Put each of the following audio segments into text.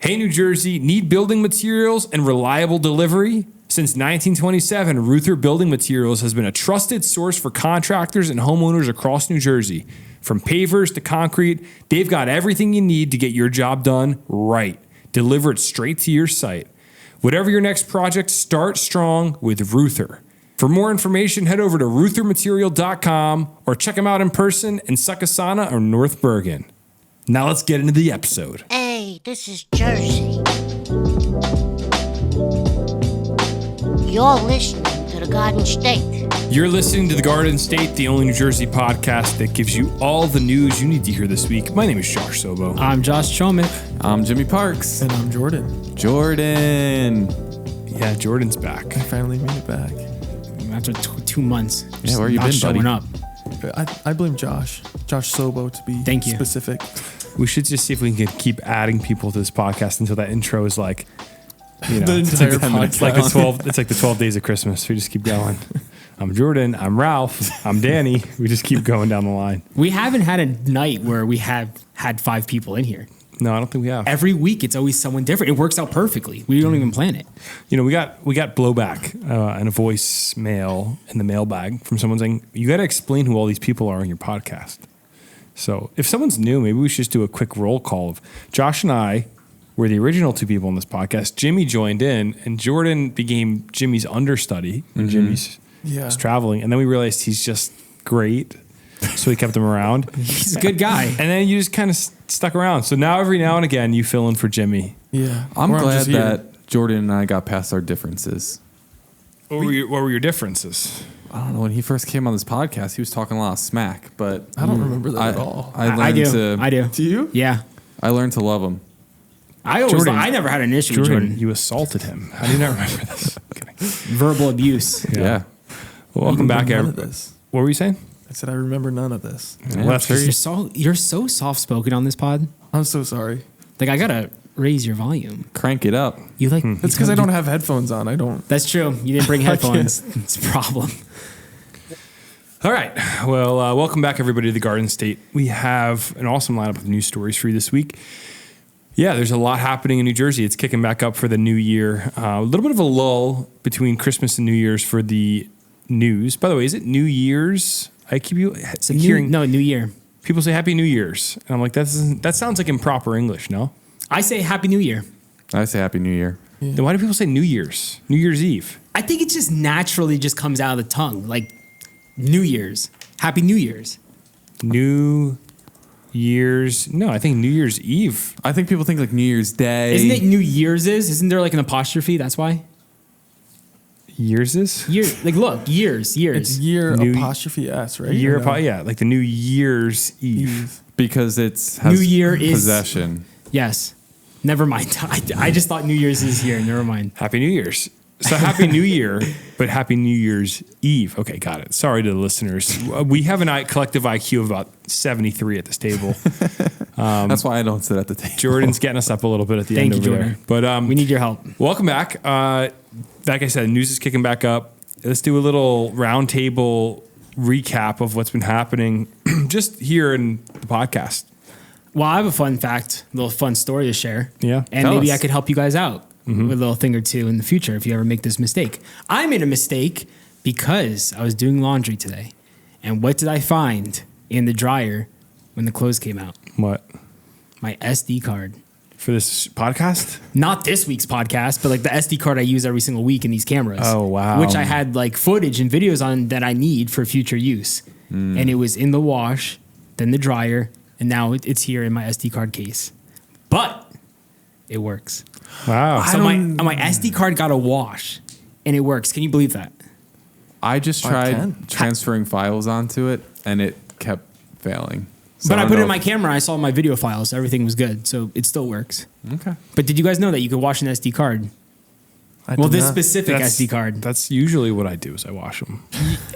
Hey, New Jersey, need building materials and reliable delivery? Since 1927, Reuther Building Materials has been a trusted source for contractors and homeowners across New Jersey. From pavers to concrete, they've got everything you need to get your job done right. Delivered straight to your site. Whatever your next project, start strong with Reuther. For more information, head over to reuthermaterial.com or check them out in person in Succassana or North Bergen. Now let's get into the episode. Hey, this is Jersey. You're listening to the Garden State. You're listening to The Garden State, the only New Jersey podcast that gives you all the news you need to hear this week. My name is Josh Sobo. I'm Josh Chomick. I'm Jimmy Parks. And I'm Jordan. Jordan. Yeah, Jordan's back. I finally made it back. After 2 months. Yeah, where you not been, showing buddy? up. I blame Josh Sobo to be Thank you. specific. We should just see if we can keep adding people to this podcast until that intro is like, you know, The it's entire like, it's like the podcast. 12. It's like the 12 days of Christmas. We just keep going. I'm Jordan. I'm Ralph. I'm Danny. We just keep going down the line. We haven't had a night where we have had 5 people in here. No, I don't think we have. Every week, it's always someone different. It works out perfectly. We don't even plan it. You know, we got blowback and a voicemail in the mailbag from someone saying, you got to explain who all these people are in your podcast. So if someone's new, maybe we should just do a quick roll call of Josh and I were the original 2 people in this podcast. Jimmy joined in and Jordan became Jimmy's understudy when Jimmy's was traveling. And then we realized he's just great. So we kept him around. He's a good guy. And then you just kind of stuck around. So now every now and again you fill in for Jimmy. Yeah. I'm Or glad just here. that Jordan and I got past our differences. What were your differences? I don't know. When he first came on this podcast, he was talking a lot of smack, but I don't remember that at all. I learned I do. to. I do. Do you? Yeah. I learned to love him. I never had an issue with Jordan. You assaulted him. How do you not remember this? Okay. Verbal abuse. Yeah. Well, welcome back, None of everybody. this. What were you saying? I said I remember none of this. Well, that's sure You're so soft-spoken on this pod. I'm so sorry. Like, I got to raise your volume. Crank it up. You like... It's because I don't have headphones on. I don't. That's true. You didn't bring headphones. It's a problem. All right. Well, welcome back, everybody, to the Garden State. We have an awesome lineup of news stories for you this week. Yeah, there's a lot happening in New Jersey. It's kicking back up for the new year. A little bit of a lull between Christmas and New Year's for the news. By the way, is it New Year's? I keep hearing New Year. people say Happy New Year's, and I'm like, that sounds like improper English. No, I say Happy New Year. I say Happy New Year. then why do people say New Year's? New Year's Eve. I think it just naturally just comes out of the tongue, like New Year's. Happy New Year's. New Year's. No, I think New Year's Eve. I think people think like New Year's Day. Isn't it New Year's is? Isn't there like an apostrophe? That's why? Year's is? Year, like look, years. It's year New- apostrophe S, right? Year, Or no? yeah, like the New Year's Eve. because it's New Year is- possession. Yes. Never mind. I just thought New Year's is here. Never mind. Happy New Year's. So Happy New Year, but Happy New Year's Eve. Okay, got it. Sorry to the listeners. We have a collective IQ of about 73 at this table. That's why I don't sit at the table. Jordan's getting us up a little bit at the Thank end you, over Jordan. there. But We need your help. welcome back. Like I said, news is kicking back up. Let's do a little roundtable recap of what's been happening just here in the podcast. Well, I have a fun fact, a little fun story to share. Yeah, And tell maybe us. I could help you guys out with a little thing or two in the future if you ever make this mistake. I made a mistake because I was doing laundry today. And what did I find in the dryer when the clothes came out? What? My SD card. For this podcast? Not this week's podcast, but like the SD card I use every single week in these cameras. Oh, wow. Which I had like footage and videos on that I need for future use. And it was in the wash, then the dryer, and now it's here in my SD card case. But it works. Wow. So my SD card got a wash, and it works. Can you believe that? I just I tried can. transferring files onto it, and it kept failing. So But I don't put it know in my if- camera. I saw my video files. Everything was good. So it still works. Okay. But did you guys know that you could wash an SD card? I Well, did this not. specific SD card. That's usually what I do is I wash them.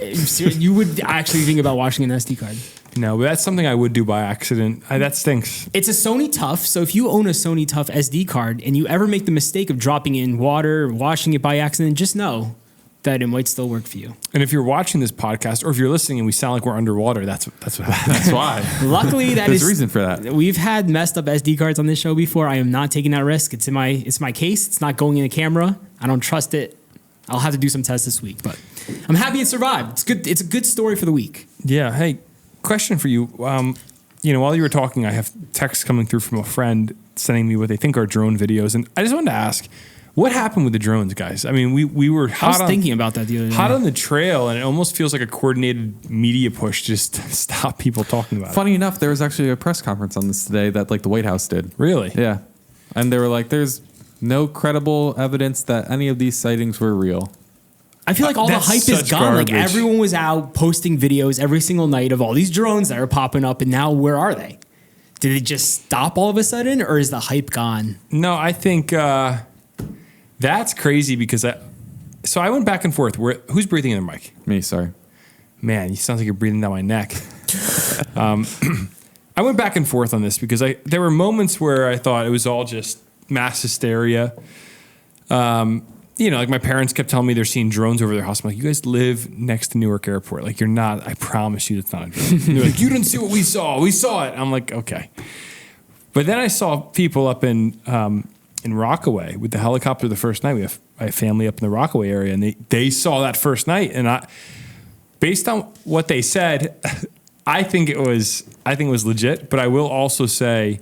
You would actually think about washing an SD card. No, but that's something I would do by accident. That stinks. It's a Sony Tough. So if you own a Sony Tough SD card and you ever make the mistake of dropping it in water or washing it by accident, just know that it might still work for you. And if you're watching this podcast or if you're listening and we sound like we're underwater, that's what happens. That's why. Luckily, There's a reason for that. We've had messed up SD cards on this show before. I am not taking that risk. It's my case. It's not going in the camera. I don't trust it. I'll have to do some tests this week, but I'm happy it survived. It's good. It's a good story for the week. Yeah. Hey, question for you. While you were talking, I have texts coming through from a friend sending me what they think are drone videos. And I just wanted to ask, what happened with the drones, guys? I mean, we were thinking about that the other day. Hot on the trail, and it almost feels like a coordinated media push just to stop people talking about it. Funny enough, there was actually a press conference on this today that like the White House did. Really? Yeah. And they were like, there's no credible evidence that any of these sightings were real. I feel like all the That's hype is such gone. Like garbage. everyone was out posting videos every single night of all these drones that are popping up, and now where are they? Did it just stop all of a sudden, or is the hype gone? No, I think that's crazy because I went back and forth. Who's breathing in the mic? Me, sorry. Man, you sound like you're breathing down my neck. I went back and forth on this because there were moments where I thought it was all just mass hysteria. Like my parents kept telling me they're seeing drones over their house. I'm like, you guys live next to Newark Airport. Like you're not, I promise you it's not a drone. And they're like, you didn't see what we saw. We saw it. I'm like, okay. But then I saw people up in Rockaway with the helicopter the first night. I have family up in the Rockaway area, and they saw that first night. And based on what they said, I think it was legit. But I will also say,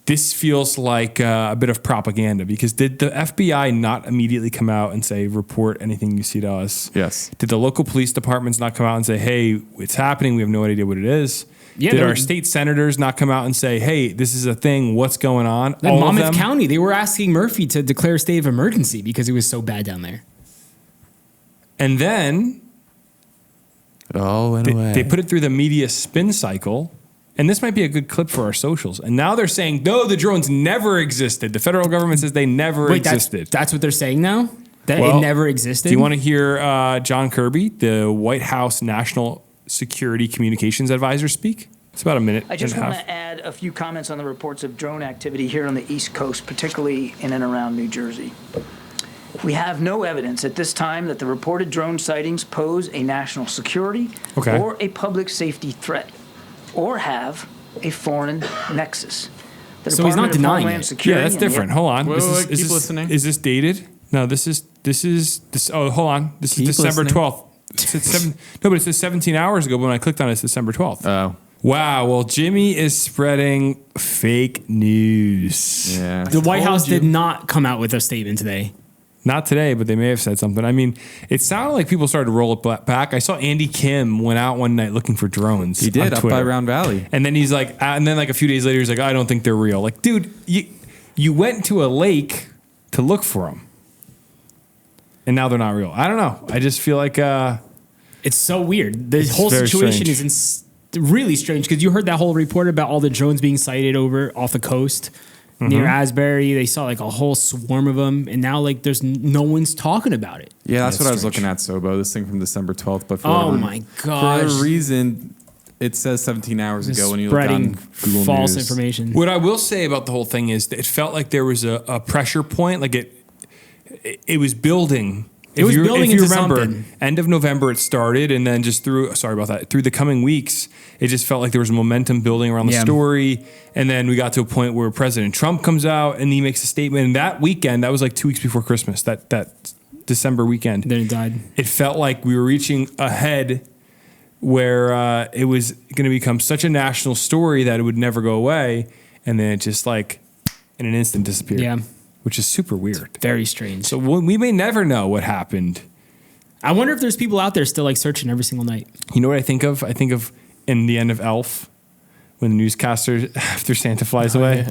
this feels like a bit of propaganda because did the FBI not immediately come out and say, report anything you see to us? Yes. Did the local police departments not come out and say, hey, it's happening, we have no idea what it is? Yeah, Did our state senators not come out and say, hey, this is a thing, what's going on? In Monmouth County, they were asking Murphy to declare a state of emergency because it was so bad down there. And then It all went away. they put it through the media spin cycle. And this might be a good clip for our socials. And now they're saying, no, the drones never existed. The federal government says they never existed. That's what they're saying now? That Well, it never existed? Do you want to hear John Kirby, the White House National Security Communications Advisor, speak? It's about a minute I just and a want half. to add a few comments on the reports of drone activity here on the East Coast, particularly in and around New Jersey. We have no evidence at this time that the reported drone sightings pose a national security or a public safety threat, or have a foreign nexus. The So he's not Department of denying Homeland it. Security Yeah, that's and the- different. Hold on. Wait, Is wait, this- wait, is keep this- listening. Is this dated? No, this is oh, hold on. This is Keep December listening. 12th. But it says 17 hours ago, but when I clicked on it, it's December 12th. Oh. Wow. Well, Jimmy is spreading fake news. Yeah. The White told House you. did not come out with a statement today. Not today, but they may have said something. I mean, it sounded like people started to roll it back. I saw Andy Kim went out one night looking for drones. He did on up Twitter. by Round Valley. And then he's like, and then like a few days later, he's like, I don't think they're real. Like, dude, you went to a lake to look for them, and now they're not real. I don't know. I just feel like It's so weird. The whole very situation strange. is really strange because you heard that whole report about all the drones being sighted over off the coast near Asbury. They saw like a whole swarm of them, and now like there's no one's talking about it. Yeah, that's That's what I was strange. looking at, Sobo. This thing from December 12th. But for Oh whatever- my For gosh. a reason, it says 17 hours ago when you look Spreading on Google false News. information. what I will say about the whole thing is that it felt like there was a pressure point. Like it was building. It was building if you into remember, something. end of November it started, and then just through the coming weeks, it just felt like there was momentum building around the Yeah. story. And then we got to a point where President Trump comes out and he makes a statement. And that weekend, that was like 2 weeks before Christmas, that December weekend, Then it died. it felt like we were reaching a head where it was going to become such a national story that it would never go away. And then it just like in an instant disappeared. Yeah. Which is super weird. Very strange. So we may never know what happened. I wonder if there's people out there still like searching every single night. You know what I think of? I think of in the end of Elf when the newscaster, after Santa flies away,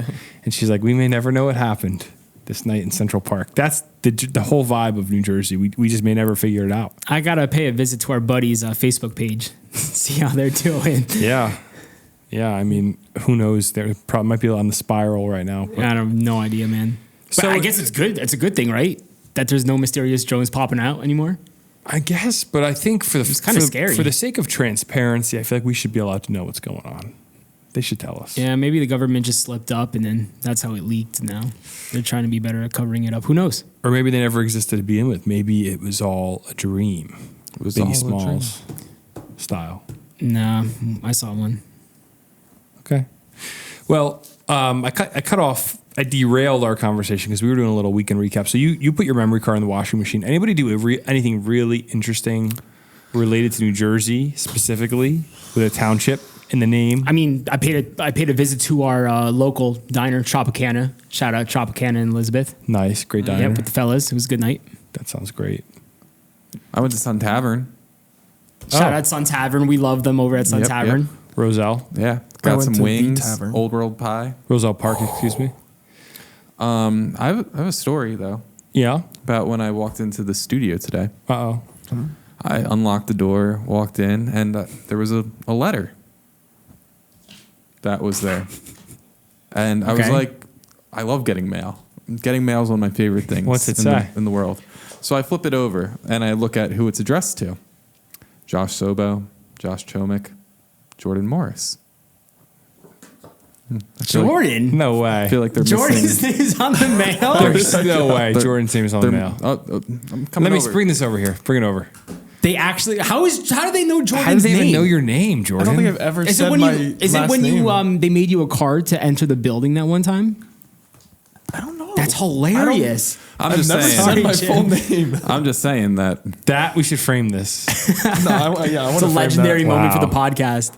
and she's like, we may never know what happened this night in Central Park. That's the whole vibe of New Jersey. We just may never figure it out. I gotta pay a visit to our buddies' Facebook page, see how they're doing. Yeah. Yeah, I mean, who knows? There probably might be on the spiral right now. but- I have no idea, man. But So- I guess it's good. It's a good thing, right? That there's no mysterious drones popping out anymore. I guess, but I think kinda scary. for the sake of transparency, I feel like we should be allowed to know what's going on. They should tell us. Yeah, maybe the government just slipped up and then that's how it leaked now. They're trying to be better at covering it up. Who knows? Or maybe they never existed to begin with. Maybe it was all a dream. It was Biggie all a Smalls style. Nah, I saw one. Okay. Well, I derailed our conversation because we were doing a little weekend recap. So you put your memory card in the washing machine. Anybody do anything really interesting related to New Jersey specifically with a township in the name? I mean, I paid a visit to our local diner, Tropicana. Shout out Tropicana and Elizabeth. Nice, great diner. Yeah, with the fellas. It was a good night. That sounds great. I went to Sun Tavern. Shout out Sun Tavern. We love them over at Sun Yep, Tavern. yep. Roselle Yeah, I got went some to the wings, tavern. Old World Pie. Roselle Park, excuse me. I have a story though Yeah. about when I walked into the studio today. Uh-oh. I unlocked the door, walked in, and there was a letter that was there. And I was Okay. like, I love getting mail. Getting mail is one of my favorite things What's it in say? in the world. So I flip it over, and I look at who it's addressed to. Josh Sobo, Josh Chomick, Jordan Morris. I feel like- Jordan? No way. I feel like they're Jordan's missing. name's on the mail? There's no way Jordan's name is on the mail. I'm coming Let me over. bring this over here. Bring it over. They actually, how do they know Jordan's How do they name? even know your name, I Jordan? don't think I've ever Is said it when my you, is it last when name. you, they made you a card to enter the building that one time? I don't know. That's hilarious. I'm I've just never saying. said my Sorry, full Jim. name. I'm just saying that. That we should frame this. No, I want It's to a legendary Wow. moment for the podcast.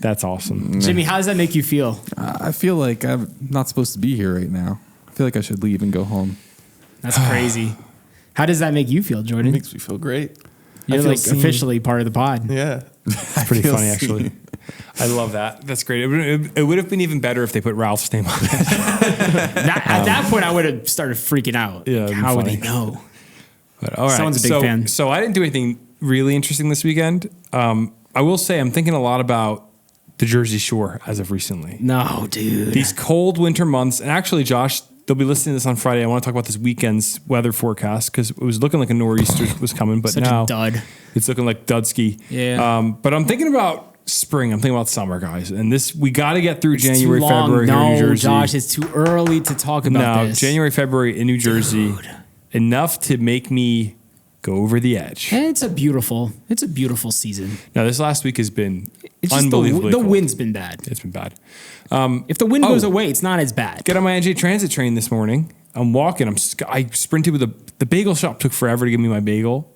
That's awesome. Jimmy, how does that make you feel? I feel like I'm not supposed to be here right now. I feel like I should leave and go home. That's crazy. How does that make you feel, It Jordan? makes me feel great. I You're feel like seen. officially part of the pod. Yeah. It's pretty feel funny, seen. actually. I love that. That's great. It would have been even better if they put Ralph's name on it. At that point, I would have started freaking out. Yeah, Like, it'd be how would funny. they know? But all right. Someone's a big fan. So I didn't do anything really interesting this weekend. I will say I'm thinking a lot about the Jersey Shore as of recently. No, dude. These cold winter months, and actually, Josh, they'll be listening to this on Friday. I want to talk about this weekend's weather forecast because it was looking like a nor'easter was coming, but Such now a dud. it's looking like Dudski. Yeah. But I'm thinking about spring. I'm thinking about summer, guys, and we got to get through January, Too long. February here in New No, Jersey. Josh, it's too early to talk about No, this. January, February in New Jersey, enough to make me go over the edge. And it's a beautiful season. Now, this last week has been It's just unbelievably the cold. wind's been bad. It's been bad. If the wind Oh. goes away, it's not as bad. Get on my NJ Transit train this morning. I'm walking. I sprinted with the bagel shop. Took forever to give me my bagel.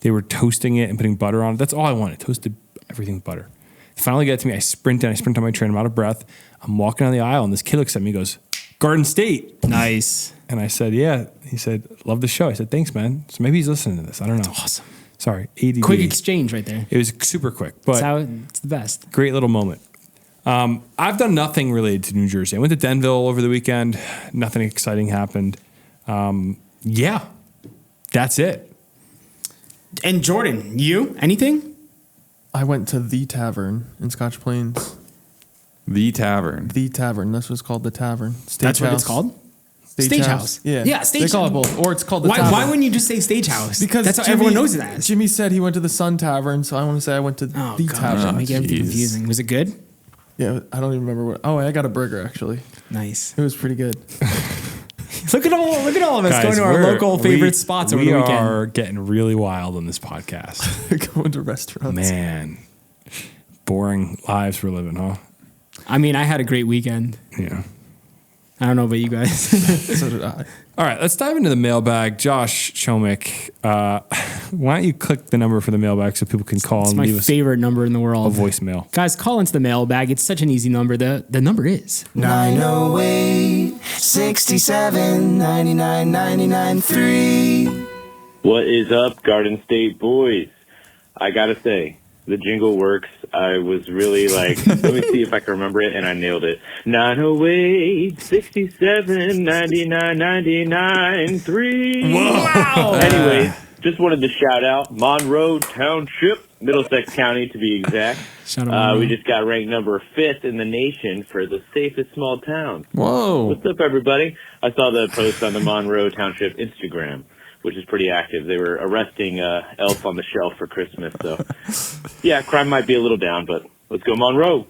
They were toasting it and putting butter on it. That's all I wanted. Toasted everything with butter. They finally get to me. I sprint on my train. I'm out of breath. I'm walking down the aisle, and this kid looks at me and goes, Garden State. Nice. And I said, yeah. He said, love the show. I said, thanks, man. So maybe he's listening to this. I don't know. Awesome. Sorry. ADD. Quick exchange right there. It was super quick, That's but how it's the best. great little moment. I've done nothing related to New Jersey. I went to Denville over the weekend. Nothing exciting happened. Yeah, that's it. And Jordan, you? Anything? I went to the tavern in Scotch Plains. The Tavern. The tavern. That's what it's called. The tavern. That's what it's called? Stagehouse. Yeah. Yeah, They stage- call it both. Or it's called the Why tavern. wouldn't you just say Stagehouse? Because that's how Jimmy- everyone knows it as. Jimmy said he went to the Sun Tavern, so I want to say I went to Oh, the gosh, tavern. that make everything jeez. confusing. Was it good? Yeah, I don't even remember what. Oh, I got a burger actually. Nice. It was pretty good. Look at all of us going to our local favorite spots over the weekend. We are getting really wild on this podcast. Going to restaurants. Man, boring lives we're living, huh? I mean, I had a great weekend. Yeah. I don't know about you guys. So did I. All right, let's dive into the mailbag. Josh Chomick, why don't you click the number for the mailbag so people can call It's and my leave us favorite number in the a world. voicemail? Guys, call into the mailbag. It's such an easy number. The number is 908 67 99 99 3. What is up, Garden State boys? I gotta say, the jingle works. I was really like, let me see if I can remember it, and I nailed it. 908 67 99 99 3. wow. Anyways, just wanted to shout out Monroe Township, Middlesex County to be exact. Shout out. We just got ranked number 5th in the nation for the safest small town. Whoa. What's up, everybody? I saw the post on the Monroe Township Instagram, which is pretty active. They were arresting Elf on the Shelf for Christmas. So, yeah, crime might be a little down, but let's go Monroe.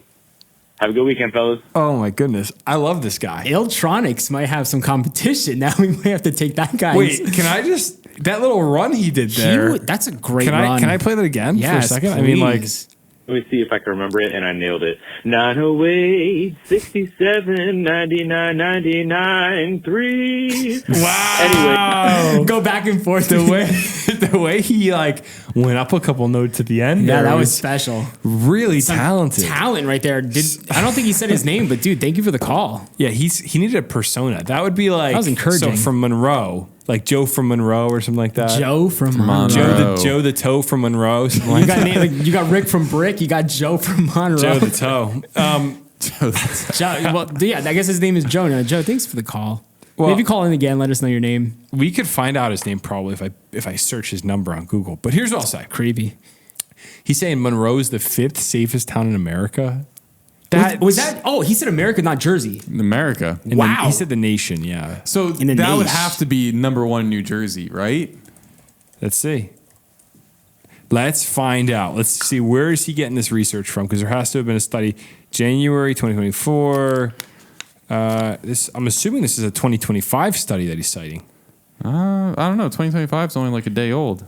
Have a good weekend, fellas. Oh my goodness, I love this guy. Iltronics might have some competition. Now we might have to take that guy. Wait, can I just that little run he did there? That's a great Can run. I play that again for a Yes, second? I mean, like, please. Let me see if I can remember it, and I nailed it. 908 67 99 99 3. wow. Anyway. Go back and forth. The way he like went up a couple notes at the end. Yeah, there that was special. really talented. Talent right there. I don't think he said his name, but dude, thank you for the call. Yeah, he needed a persona. That would be like That was encouraging. So from Monroe, like Joe from Monroe or something like that. Joe from Monroe. Joe the toe from Monroe. Something You like got, that. you got Rick from Brick. You got Joe from Monroe. Joe the toe. Joe, well, yeah, I guess his name is Joe. Now, Joe, thanks for the call. Well- Maybe call in again. Let us know your name. We could find out his name probably if I search his number on Google. But here's what I'll say. Creepy. He's saying Monroe is the 5th safest town in America. Was that? Oh, he said America, not Jersey. In America. Wow. He said the nation. Yeah. So In the that would nation. have to be number 1 New Jersey, right? Let's see. Let's find out. Let's see, where is he getting this research from? Because there has to have been a study, January 2024. I'm assuming this is a 2025 study that he's citing. I don't know. 2025 is only like a day old.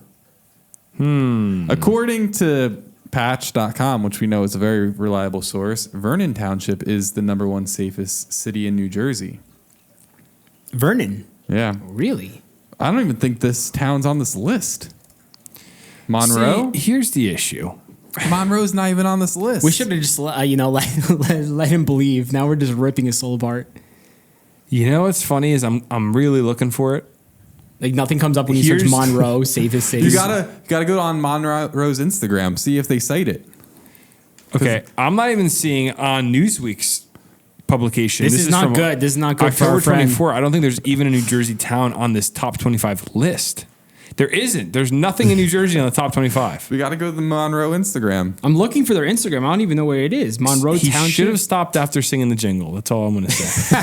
According to patch.com, which we know is a very reliable source, Vernon Township is the number 1 safest city in New Jersey. Vernon. Yeah. Really? I don't even think this town's on this list. Monroe? See, here's the issue. Monroe's not even on this list. We should have just let him believe. Now we're just ripping his soul apart. You know what's funny is I'm really looking for it. Like nothing comes up when you search Here's- Monroe, safest city. You gotta go on Monroe's Instagram, see if they cite it. Okay, I'm not even seeing on Newsweek's publication. This is not from good. This is not good for October our friend. 24. I don't think there's even a New Jersey town on this top 25 list. There isn't. There's nothing in New Jersey on the top 25. We gotta go to the Monroe Instagram. I'm looking for their Instagram. I don't even know where it is. Monroe He Township. should have stopped after singing the jingle. That's all I'm going to say.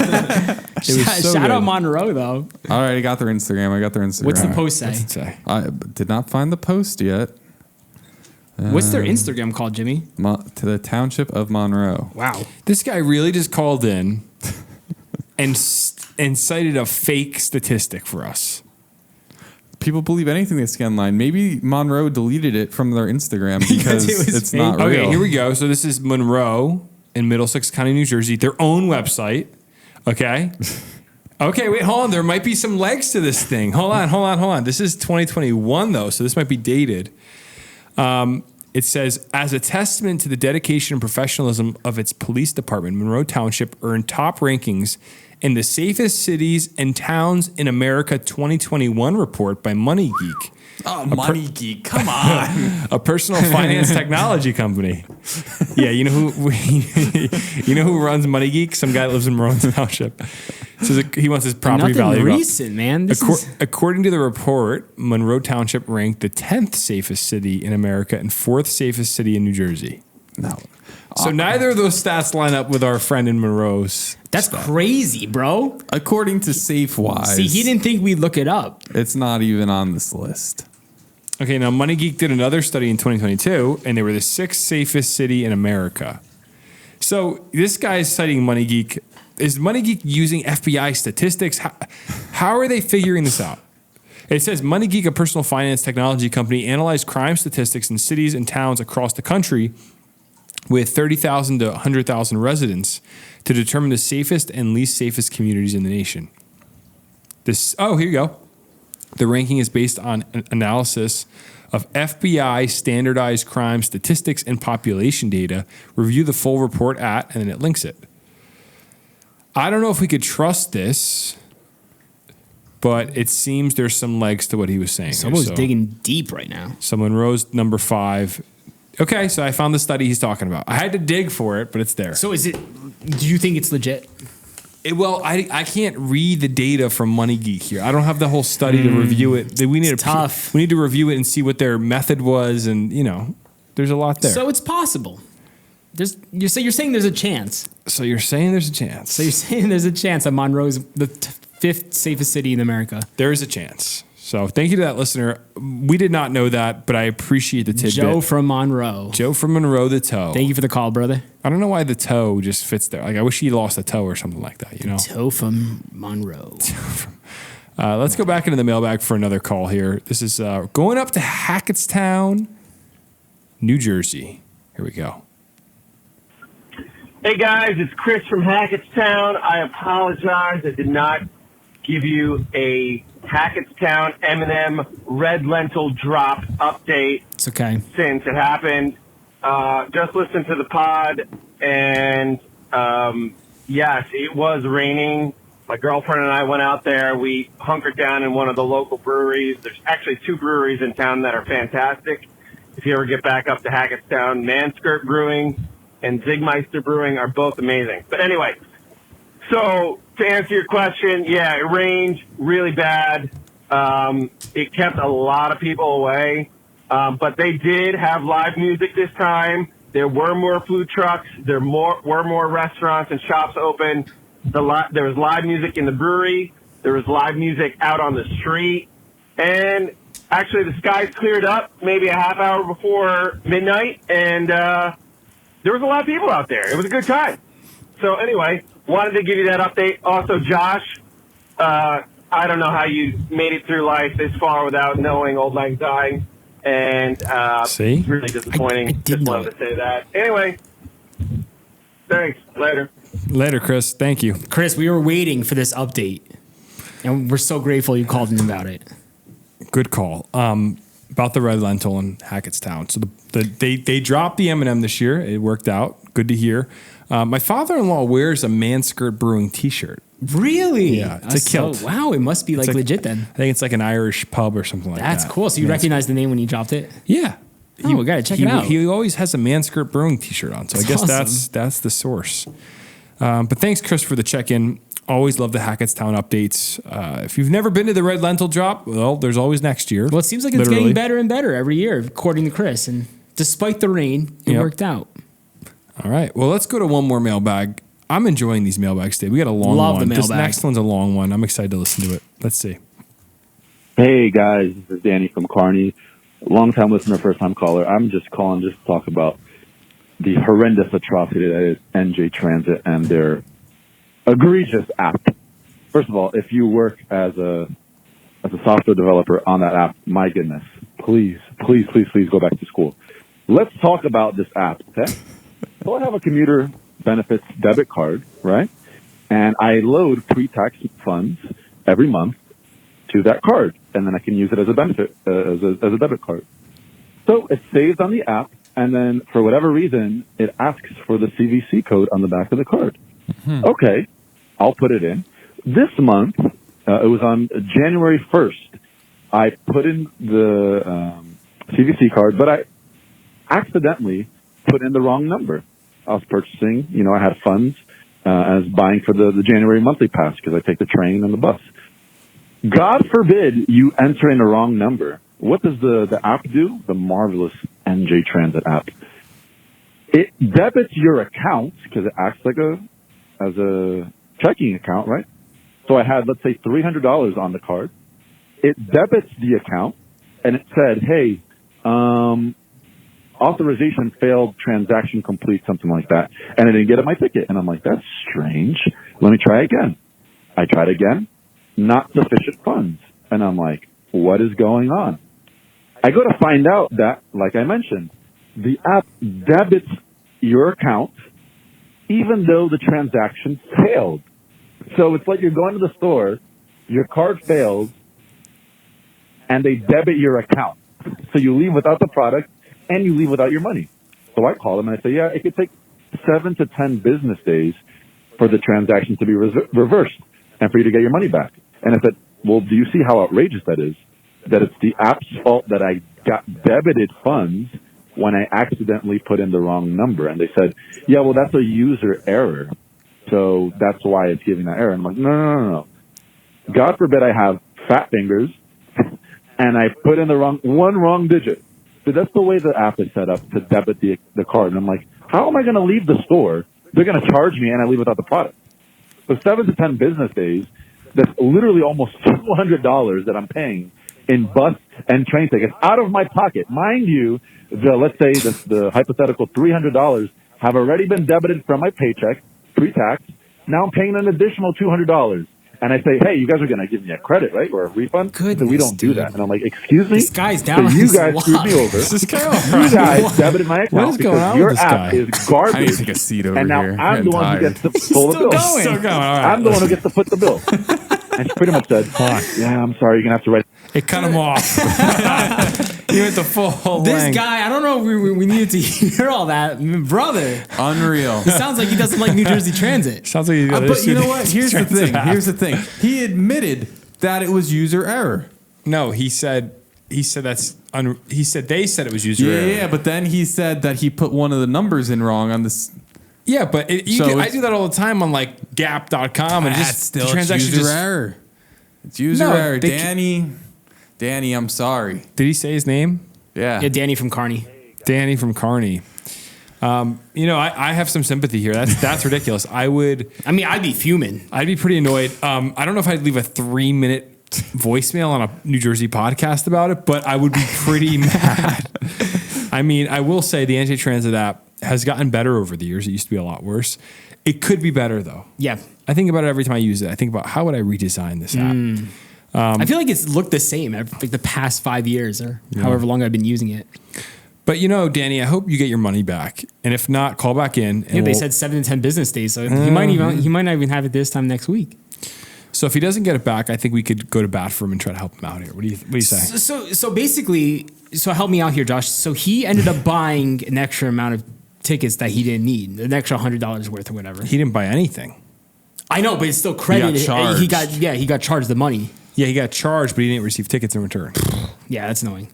It was so Shout out good. Monroe though. All right, I got their Instagram. What's the post say? What's it say? I did not find the post yet. What's their Instagram called, Jimmy? To the Township of Monroe. Wow. This guy really just called in and cited a fake statistic for us. People believe anything they see online. Maybe Monroe deleted it from their Instagram because it was it's not fake. real. Okay, here we go. So this is Monroe in Middlesex County, New Jersey, their own website. Okay. Okay, wait, hold on. There might be some legs to this thing. Hold on. This is 2021 though, so this might be dated. It says, as a testament to the dedication and professionalism of its police department, Monroe Township earned top rankings in the safest cities and towns in America 2021 report by Money Geek. Oh, Money Geek, come on. A personal finance technology company. Yeah, you know who runs Money Geek? Some guy that lives in Monroe Township. So he wants his property Nothing value up. recent, man. This is According to the report, Monroe Township ranked the 10th safest city in America and 4th safest city in New Jersey. No. So neither of those stats line up with our friend in Monroe's. that's crazy, bro. According to SafeWise, See, he didn't think we'd look it up. it's not even on this list. Okay, now Money Geek did another study in 2022, and they were the 6th safest city in America. So this guy is citing Money Geek. Is Money Geek using FBI statistics? How are they figuring this out? It says Money Geek, a personal finance technology company, analyzed crime statistics in cities and towns across the country with 30,000 to 100,000 residents to determine the safest and least safest communities in the nation. Here you go. The ranking is based on an analysis of FBI standardized crime statistics and population data. Review the full report at, and then it links it. I don't know if we could trust this, but it seems there's some legs to what he was saying. Someone's So- digging deep right now. So Monroe's number 5. Okay, so I found the study he's talking about. I had to dig for it, but it's there. So is it? Do you think it's legit? I can't read the data from Money Geek here. I don't have the whole study to review it. We need tough. We need to review it and see what their method was, and there's a lot there. So it's possible. You're saying there's a chance. So you're saying there's a chance. So you're saying there's a chance that Monroe's the 5th safest city in America. There is a chance. So thank you to that listener. We did not know that, but I appreciate the tidbit. Joe from Monroe. Joe from Monroe, the toe. Thank you for the call, brother. I don't know why the toe just fits there. Like I wish he lost a toe or something like that. You know. Joe from Monroe. Let's go back into the mailbag for another call here. This is going up to Hackettstown, New Jersey. Here we go. Hey guys, it's Chris from Hackettstown. I apologize. I did not give you a Hackettstown M&M red lentil drop update. It's okay. Since it happened. Just listened to the pod, and yes, it was raining. My girlfriend and I went out there. We hunkered down in one of the local breweries. There's actually 2 breweries in town that are fantastic. If you ever get back up to Hackettstown, Manskirt Brewing and Zigmeister Brewing are both amazing. But anyway, so to answer your question, yeah, it rained really bad. It kept a lot of people away. But they did have live music this time. There were more food trucks. There were more restaurants and shops open. There was live music in the brewery. There was live music out on the street. And actually, the skies cleared up maybe a half hour before midnight. And there was a lot of people out there. It was a good time. So anyway, wanted to give you that update. Also, Josh, I don't know how you made it through life this far without knowing Old Lang Syne. And See? it's really disappointing. I did Just know wanted to say that. Anyway, thanks. Later. Later, Chris. Thank you. Chris, we were waiting for this update, and we're so grateful you called in about it. Good call. About the red lentil in Hackettstown. So they dropped the M&M this year. It worked out. Good to hear. My father-in-law wears a Manskirt Brewing T-shirt. Really? Yeah, it's a kilt. Wow, it must be like legit then. I think it's like an Irish pub or something like that. That's cool. So you recognize the name when you dropped it? Yeah. Oh, we got to check it out. He always has a Manskirt Brewing T-shirt on, so I guess awesome. that's the source. But thanks, Chris, for the check-in. Always love the Hackettstown updates. If you've never been to the Red Lentil Drop, well, there's always next year. Well, it seems like it's getting better and better every year, according to Chris. And despite the rain, it worked out. All right. Well, let's go to one more mailbag. I'm enjoying these mailbags today. We got a long Love one. the mailbag. This next one's a long one. I'm excited to listen to it. Let's see. Hey guys, this is Danny from Kearney. Long time listener, first time caller. I'm just calling just to talk about the horrendous atrocity that is NJ Transit and their egregious app. First of all, if you work as a software developer on that app, my goodness, please go back to school. Let's talk about this app, okay? So I have a commuter benefits debit card, right? And I load pre-tax funds every month to that card, and then I can use it as a benefit, as a debit card. So it's saved on the app, and then for whatever reason, it asks for the CVC code on the back of the card. Mm-hmm. Okay, I'll put it in. This month, it was on January 1st, I put in the CVC card, but I accidentally put in the wrong number. I was purchasing, I had funds. I was buying for the January monthly pass because I take the train and the bus. God forbid you enter in the wrong number. What does the app do? The marvelous NJ Transit app. It debits your account because it acts like as a checking account, right? So I had, let's say, $300 on the card. It debits the account, and it said, hey, authorization failed, transaction complete, something like that. And I didn't get my ticket. And I'm like, that's strange. Let me try again. I tried again. Not sufficient funds. And I'm like, what is going on? I go to find out that, like I mentioned, the app debits your account even though the transaction failed. So it's like you're going to the store, your card fails, and they debit your account. So you leave without the product, and you leave without your money. So I call them and I say, yeah, it could take 7 to 10 business days for the transaction to be reversed and for you to get your money back. And I said, well, do you see how outrageous that is? That it's the app's fault that I got debited funds when I accidentally put in the wrong number. And they said, yeah, well, that's a user error. So that's why it's giving that error. And I'm like, no. God forbid I have fat fingers and I put in the wrong digit. So that's the way the app is set up to debit the card. And I'm like, how am I going to leave the store? They're going to charge me and I leave without the product. So 7 to 10 business days, that's literally almost $200 that I'm paying in bus and train tickets out of my pocket. Mind you, let's say the hypothetical $300 have already been debited from my paycheck, pre-tax. Now I'm paying an additional $200. And I say, hey, you guys are going to give me a credit, right? Or a refund? Goodness, we don't do dude. that. And I'm like, excuse me? This guy's down So on you his guys luck. screwed me over. This guy all You right? guys debited my account is going on because your with this app guy? is garbage. I need to take a seat over and now here. I'm the one who gets to pull the bill. Still going. All right. I'm the one who gets to foot the bill. And she pretty much said, yeah, I'm sorry, you're going to have to write. It cut him off. He went the full This length. guy, I don't know if we needed to hear all that. Brother, Unreal. it sounds like he doesn't like New Jersey Transit. Sounds like But you know what? Here's the thing. Here's the thing. He admitted that it was user error. No, he said that's he said they said it was user error. Yeah, but then he said that he put one of the numbers in wrong on this. Yeah, but I do that all the time on like Gap.com and just still the transaction user just error. It's user No, error. they Danny, I'm sorry. Did he say his name? Yeah. Yeah, Danny from Kearney. Danny from Kearney. I have some sympathy here. That's ridiculous. I'd be fuming. I'd be pretty annoyed. I don't know if I'd leave a 3-minute voicemail on a New Jersey podcast about it, but I would be pretty mad. I mean, I will say the NJ Transit app has gotten better over the years. It used to be a lot worse. It could be better though. Yeah. I think about it every time I use it. I think about how would I redesign this app? I feel like it's looked the same like the past 5 years or however long I've been using it. But Danny, I hope you get your money back. And if not, call back in. And They said 7 to 10 business days, so he might not even have it this time next week. So if he doesn't get it back, I think we could go to bat for him and try to help him out here. What do you say? So basically, help me out here, Josh. So he ended up buying an extra amount of tickets that he didn't need, an extra $100 worth or whatever. He didn't buy anything. I know, but it's still credited. He got charged the money. Yeah, he got charged, but he didn't receive tickets in return. Yeah, that's annoying.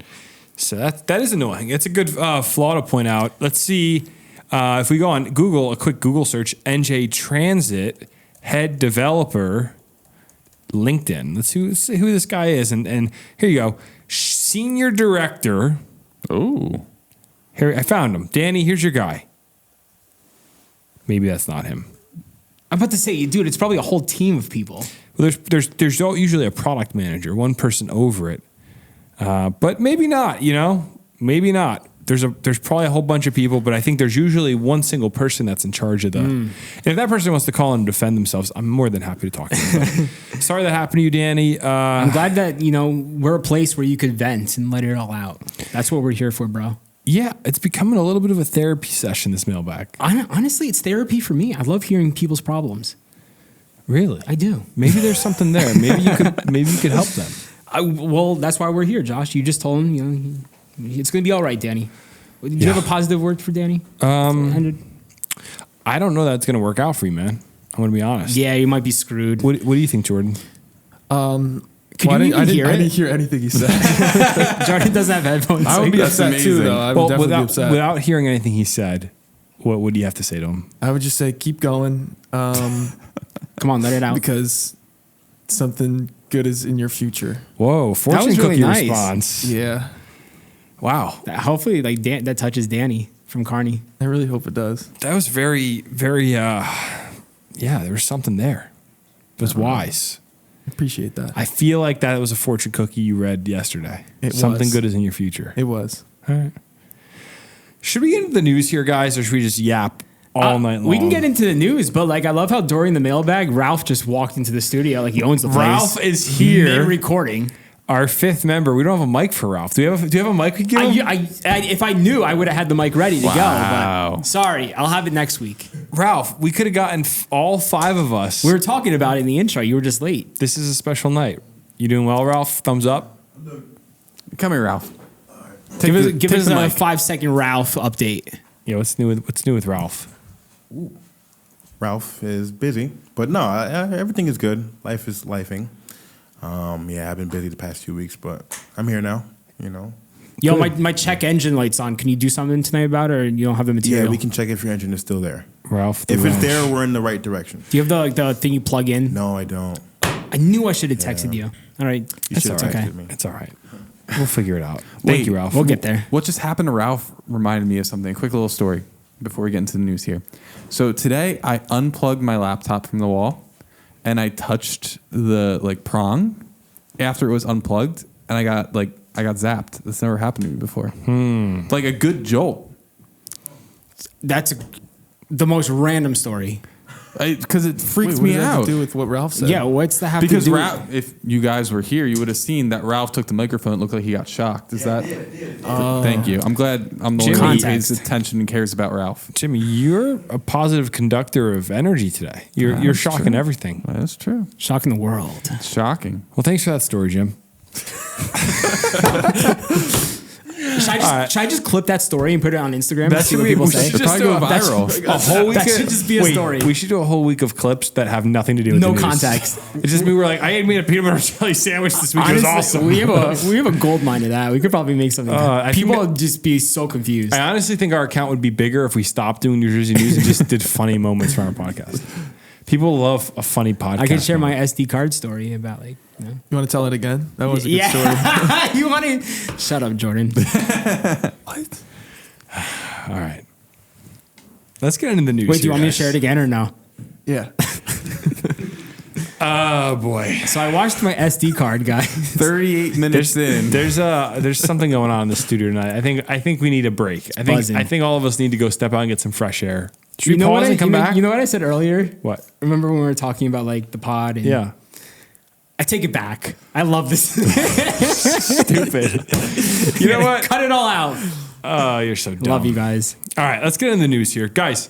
So that is annoying. It's a good flaw to point out. Let's see if we go on Google, a quick Google search, NJ Transit head developer, LinkedIn. Let's see who this guy is. And here you go. Senior director. Oh. Here, I found him. Danny, here's your guy. Maybe that's not him. I'm about to say, dude, it's probably a whole team of people. Well, there's usually a product manager, one person over it. But maybe not, maybe not. There's probably a whole bunch of people, but I think there's usually one single person that's in charge of the. And if that person wants to call and defend themselves, I'm more than happy to talk to them. Sorry that happened to you, Danny. I'm glad that, we're a place where you could vent and let it all out. That's what we're here for, bro. Yeah, it's becoming a little bit of a therapy session, this mailbag. Honestly, it's therapy for me. I love hearing people's problems. Really? I do. Maybe there's something there. Maybe you could help them. Well, that's why we're here, Josh. You just told him, it's going to be all right, Danny. Do you have a positive word for Danny? I don't know that it's going to work out for you, man. I'm going to be honest. Yeah, you might be screwed. What do you think, Jordan? I didn't hear anything he said. Jordan doesn't have headphones. I would be upset too, though. I would definitely be upset. Without hearing anything he said, what would you have to say to him? I would just say keep going. Come on, let it out. Because something good is in your future. Whoa, fortune really cookie nice. response. Yeah. Wow. Hopefully, that touches Danny from Kearney. I really hope it does. That was very, very, there was something there. It was wise. I appreciate that. I feel like that was a fortune cookie you read yesterday. Something was. good is in your future. It was. All right. Should we get into the news here, guys, or should we just yap all night long? We can get into the news, but I love how during the mailbag, Ralph just walked into the studio like he owns the place. Ralph is here. Recording. Our fifth member. We don't have a mic for Ralph. Do you have a mic we give him? If I knew, I would have had the mic ready to go. Wow. But sorry, I'll have it next week. Ralph, we could have gotten all 5 of us. We were talking about it in the intro. You were just late. This is a special night. You doing well, Ralph? Thumbs up. Come here, Ralph. Give us a 5-second Ralph update. Yeah, what's new with Ralph? Ralph is busy, but no, everything is good. Life is lifing. I've been busy the past few weeks, but I'm here now. Yo, my check engine light's on. Can you do something tonight about it, or you don't have the material? Yeah, we can check if your engine is still there. Ralph, if it's there, we're in the right direction. Do you have the thing you plug in? No, I don't. I knew I should have texted you. All right, It's okay. me. It's all right. We'll figure it out. Thank you, Ralph. We'll get there. What just happened to Ralph reminded me of something. A quick little story before we get into the news here. So today I unplugged my laptop from the wall and I touched the prong after it was unplugged and I got zapped. That's never happened to me before. Like a good jolt. That's the most random story. Because it freaks Wait, what me does that have out. to do with what Ralph said? Yeah, what's that have Because to do? Ralph, if you guys were here, you would have seen that Ralph took the microphone. It looked like he got shocked. Is that? Thank you. I'm glad I'm the one who pays attention and cares about Ralph. Jimmy, you're a positive conductor of energy today. You're shocking everything. That's true. Shocking the world. It's shocking. Well, thanks for that story, Jim. Should I just clip that story and put it on Instagram? That See should what be- people we say. should just do a viral. A whole week. That should just be a story. We should do a whole week of clips that have nothing to do with No the news. context. It's just me. We're like, I made a peanut butter jelly sandwich this week. It was Honestly, awesome. we have a gold mine of that. We could probably make something. I think People would just be so confused. I honestly think our account would be bigger if we stopped doing New Jersey news and just did funny moments from our podcast. People love a funny podcast. I can share my SD card story about You want to tell it again? That was a good story. You want to? Shut up, Jordan. What? All right. Let's get into the news. Wait, do you want me to guys. share it again or no? Yeah. Oh boy. So I watched my SD card, guys. 38 minutes in. There's something going on in the studio tonight. I think we need a break. I think all of us need to go step out and get some fresh air. Should we pause and come back? You know what I said earlier? What? Remember when we were talking about like the pod? And Yeah. I take it back. I love this. Stupid. You know what? Cut it all out. Oh, you're so dumb. Love you guys. All right, let's get into the news here. Guys,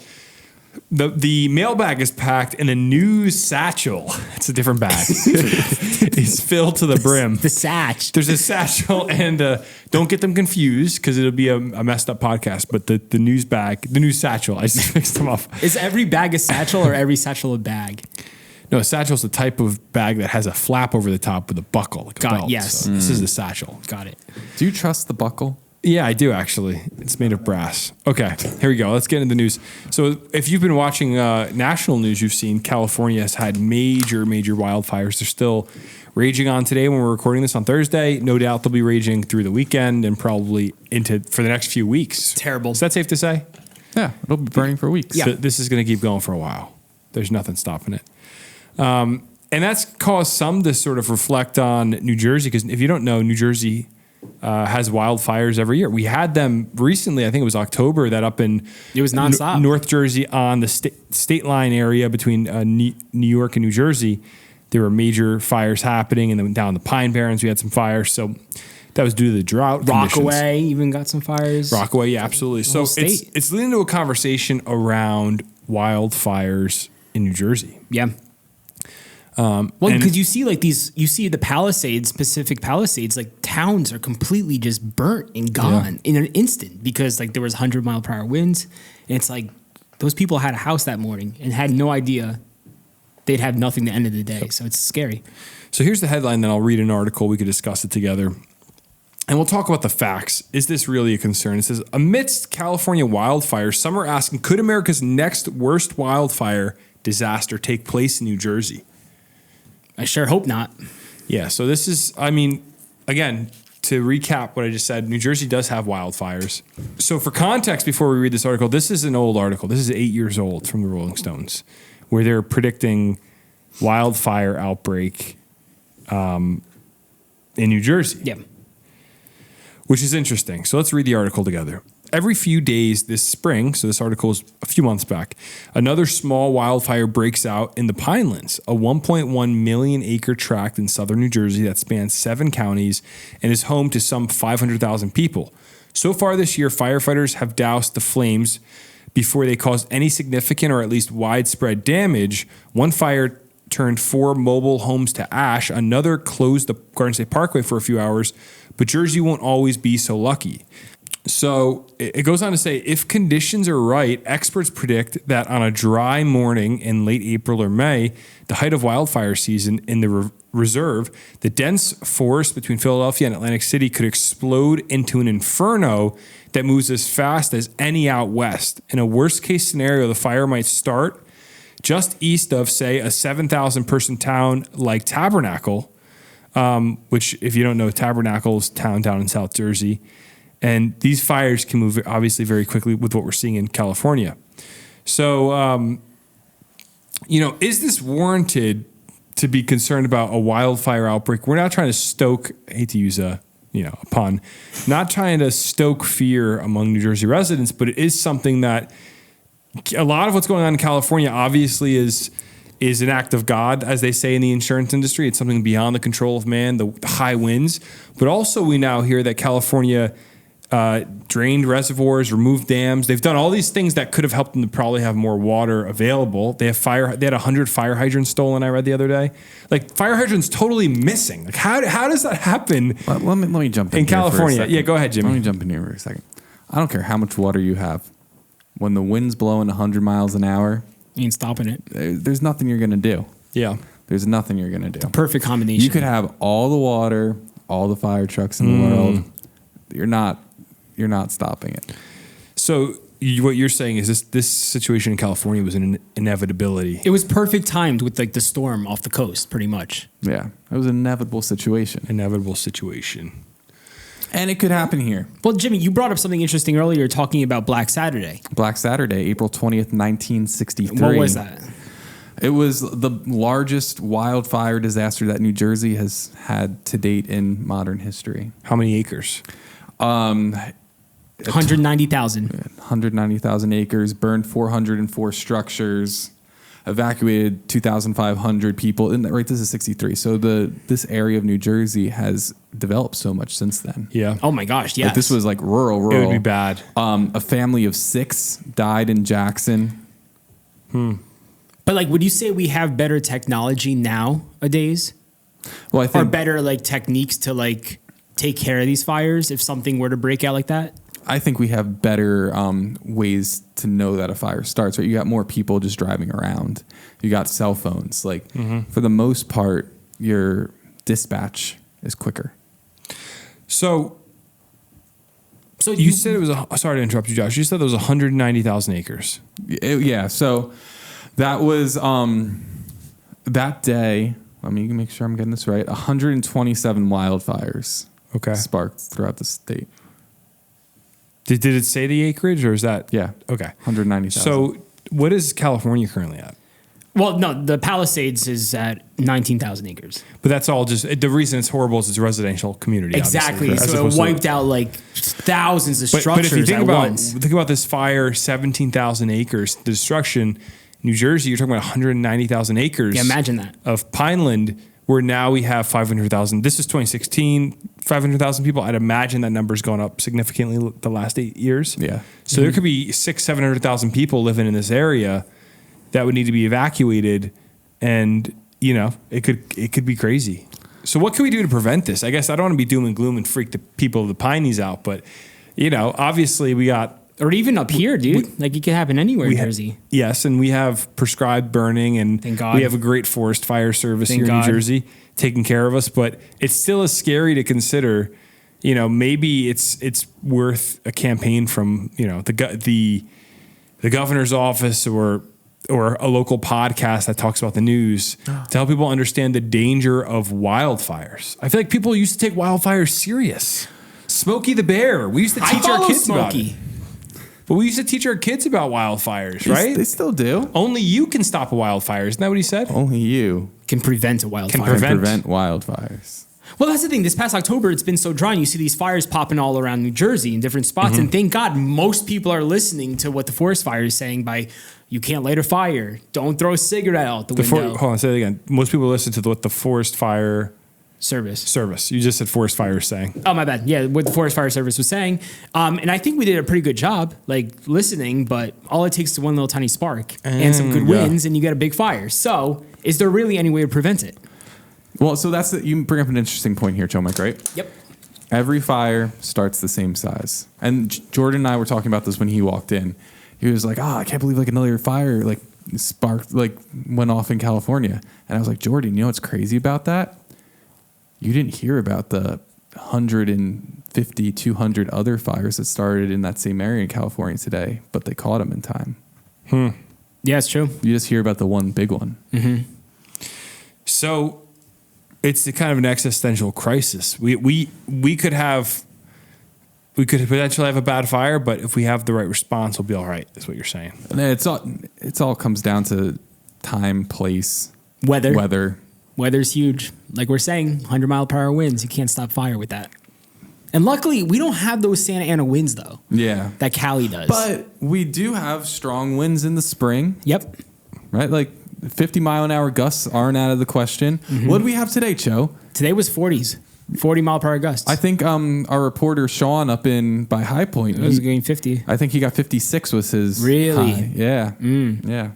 the mailbag is packed in a news satchel. It's a different bag. It's filled to the brim. The satch. There's a satchel, and don't get them confused because it'll be a messed up podcast. But the news bag, the news satchel, I just mixed them up. Is every bag a satchel or every satchel a bag? No, a satchel is the type of bag that has a flap over the top with a buckle, like a Got it, belt. yes. So this is the satchel. Got it. Do you trust the buckle? Yeah, I do actually. It's made of brass. Okay, here we go. Let's get into the news. So, if you've been watching national news, you've seen California has had major wildfires. They're still raging on today when we're recording this on Thursday. No doubt they'll be raging through the weekend and probably for the next few weeks. Terrible. Is that safe to say? Yeah, it'll be burning for weeks. Yeah. So this is going to keep going for a while. There's nothing stopping it. And that's caused some to sort of reflect on New Jersey, because if you don't know, New Jersey has wildfires every year. We had them recently, I think it was October, that up in It was nonstop. North Jersey on the state line area between New York and New Jersey. There were major fires happening, and then down the Pine Barrens we had some fires. So that was due to the drought conditions. Rockaway even got some fires. Rockaway, yeah, absolutely. So whole state. it's leading to a conversation around wildfires in New Jersey. Yeah. Well, because you see like you see the Palisades, Pacific Palisades, like towns are completely just burnt and gone in an instant because like there was 100-mile-per-hour winds, and it's like those people had a house that morning and had no idea they'd have nothing the end of the day. So it's scary. So here's the headline, then I'll read an article. We could discuss it together. And we'll talk about the facts. Is this really a concern? It says, amidst California wildfires, some are asking, could America's next worst wildfire disaster take place in New Jersey? I sure hope not. Yeah, so this is, I mean, again, to recap what I just said, New Jersey does have wildfires. So for context, before we read this article, this is an old article. This is 8 years old from the Rolling Stones, where they're predicting wildfire outbreak in New Jersey. Yeah. Which is interesting. So let's read the article together. Every few days this spring, so this article is a few months back, another small wildfire breaks out in the Pinelands, a 1.1 million acre tract in southern New Jersey that spans 7 counties and is home to some 500,000 people. So far this year, firefighters have doused the flames before they caused any significant or at least widespread damage. One fire turned 4 mobile homes to ash. Another closed the Garden State Parkway for a few hours, but Jersey won't always be so lucky. So it goes on to say, if conditions are right, experts predict that on a dry morning in late April or May, the height of wildfire season in the reserve, the dense forest between Philadelphia and Atlantic City could explode into an inferno that moves as fast as any out west. In a worst case scenario, the fire might start just east of, say, a 7,000 person town like Tabernacle, which, if you don't know, Tabernacle is a town down in South Jersey. And these fires can move obviously very quickly with what we're seeing in California. So, is this warranted to be concerned about a wildfire outbreak. We're not trying to stoke, I hate to use a pun, not trying to stoke fear among New Jersey residents, but it is something that a lot of what's going on in California obviously is an act of God, as they say in the insurance industry. It's something beyond the control of man, the high winds. But also we now hear that California drained reservoirs, removed dams. They've done all these things that could have helped them to probably have more water available. They had 100 fire hydrants stolen, I read the other day. Like, fire hydrants totally missing. Like, how does that happen? Let me jump in in here California. For a second. Yeah, go ahead, Jimmy. Let me jump in here for a second. I don't care how much water you have. When the wind's blowing 100 miles an hour, You ain't stopping it. there's nothing you're going to do. Yeah. There's nothing you're going to do. Perfect combination. You could have all the water, all the fire trucks in the world. You're not stopping it. So what you're saying is this situation in California was an inevitability. It was perfect timed with like the storm off the coast, pretty much. Yeah, it was an inevitable situation. Inevitable situation. And it could happen here. Well, Jimmy, you brought up something interesting earlier talking about Black Saturday. Black Saturday, April 20th, 1963. What was that? It was the largest wildfire disaster that New Jersey has had to date in modern history. How many acres? 190,000. 190,000 acres, burned 404 structures, evacuated 2,500 people. Right, this is 63. So this area of New Jersey has developed so much since then. Yeah. Oh my gosh, yes. Like, this was like rural. It would be bad. A family of 6 died in Jackson. But like, would you say we have better technology nowadays? Well, I Or think better like techniques to like take care of these fires if something were to break out like that? I think we have better ways to know that a fire starts. Right, you got more people just driving around. You got cell phones. Like, for the most part, your dispatch is quicker. So you said it was sorry to interrupt you, Josh. You said there was 190,000 acres. Yeah. So that was that day. Let me make sure I'm getting this right. 127 wildfires. Okay. Sparked throughout the state. Did it say the acreage, or is that? Yeah. Okay. 190,000. So what is California currently at? Well, no, the Palisades is at 19,000 acres. But that's all just, the reason it's horrible is it's a residential community. Exactly. obviously, as So opposed it to- wiped out like thousands of But structures if you think at about once. this fire, 17,000 acres, the destruction, New Jersey, you're talking about 190,000 acres. Yeah, imagine that. Of Pineland, where now we have 500,000. This is 2016, 500,000 people. I'd imagine that number's gone up significantly the last 8 years. Yeah. So there could be 700,000 people living in this area that would need to be evacuated, and it could be crazy. So what can we do to prevent this? I guess I don't want to be doom and gloom and freak the people of the Pineys out, but obviously we got. Or even up here, dude. Like, it could happen anywhere in Jersey. Yes, and we have prescribed burning, and Thank God. we have a great forest fire service here in New Jersey taking care of us. But it still is scary to consider. Maybe it's worth a campaign from the governor's office or a local podcast that talks about the news to help people understand the danger of wildfires. I feel like people used to take wildfires serious. Smokey the Bear. We used to teach our kids about it. But we used to teach our kids about wildfires, right? They still do. Only you can stop a wildfire. Isn't that what he said? Only you can prevent a wildfire. Can prevent wildfires. Well, that's the thing. This past October, it's been so dry, and you see these fires popping all around New Jersey in different spots. And thank God most people are listening to what the forest fire is saying by, you can't light a fire. Don't throw a cigarette out the window. Hold on, say it again. Most people listen to what the forest fire service. You just said forest fire is saying. Oh, my bad. Yeah, what the Forest Fire Service was saying. And I think we did a pretty good job, like, listening, but all it takes is one little tiny spark and some good winds, and you get a big fire. So is there really any way to prevent it? Well, so you bring up an interesting point here, Chomek, right? Yep. Every fire starts the same size. And Jordan and I were talking about this when he walked in. He was like, I can't believe like another fire like sparked, like went off in California. And I was like, Jordan, you know what's crazy about that? You didn't hear about the 150, 200 other fires that started in that same area in California today, but they caught them in time. Yeah, it's true. You just hear about the one big one. Mm-hmm. So it's a kind of an existential crisis. We could potentially have a bad fire, but if we have the right response, we'll be all right. Is what you're saying. And it's all comes down to time, place, weather. Weather's huge. Like we're saying, 100-mile-per-hour winds. You can't stop fire with that. And luckily, we don't have those Santa Ana winds, though. Yeah. That Cali does. But we do have strong winds in the spring. Yep. Right? Like 50-mile-an-hour gusts aren't out of the question. Mm-hmm. What do we have today, Cho? Today was 40s. 40-mile-per-hour gusts. I think our reporter, Sean, up in High Point. was getting 50. I think he got 56 was his Really? high. Yeah. Yeah.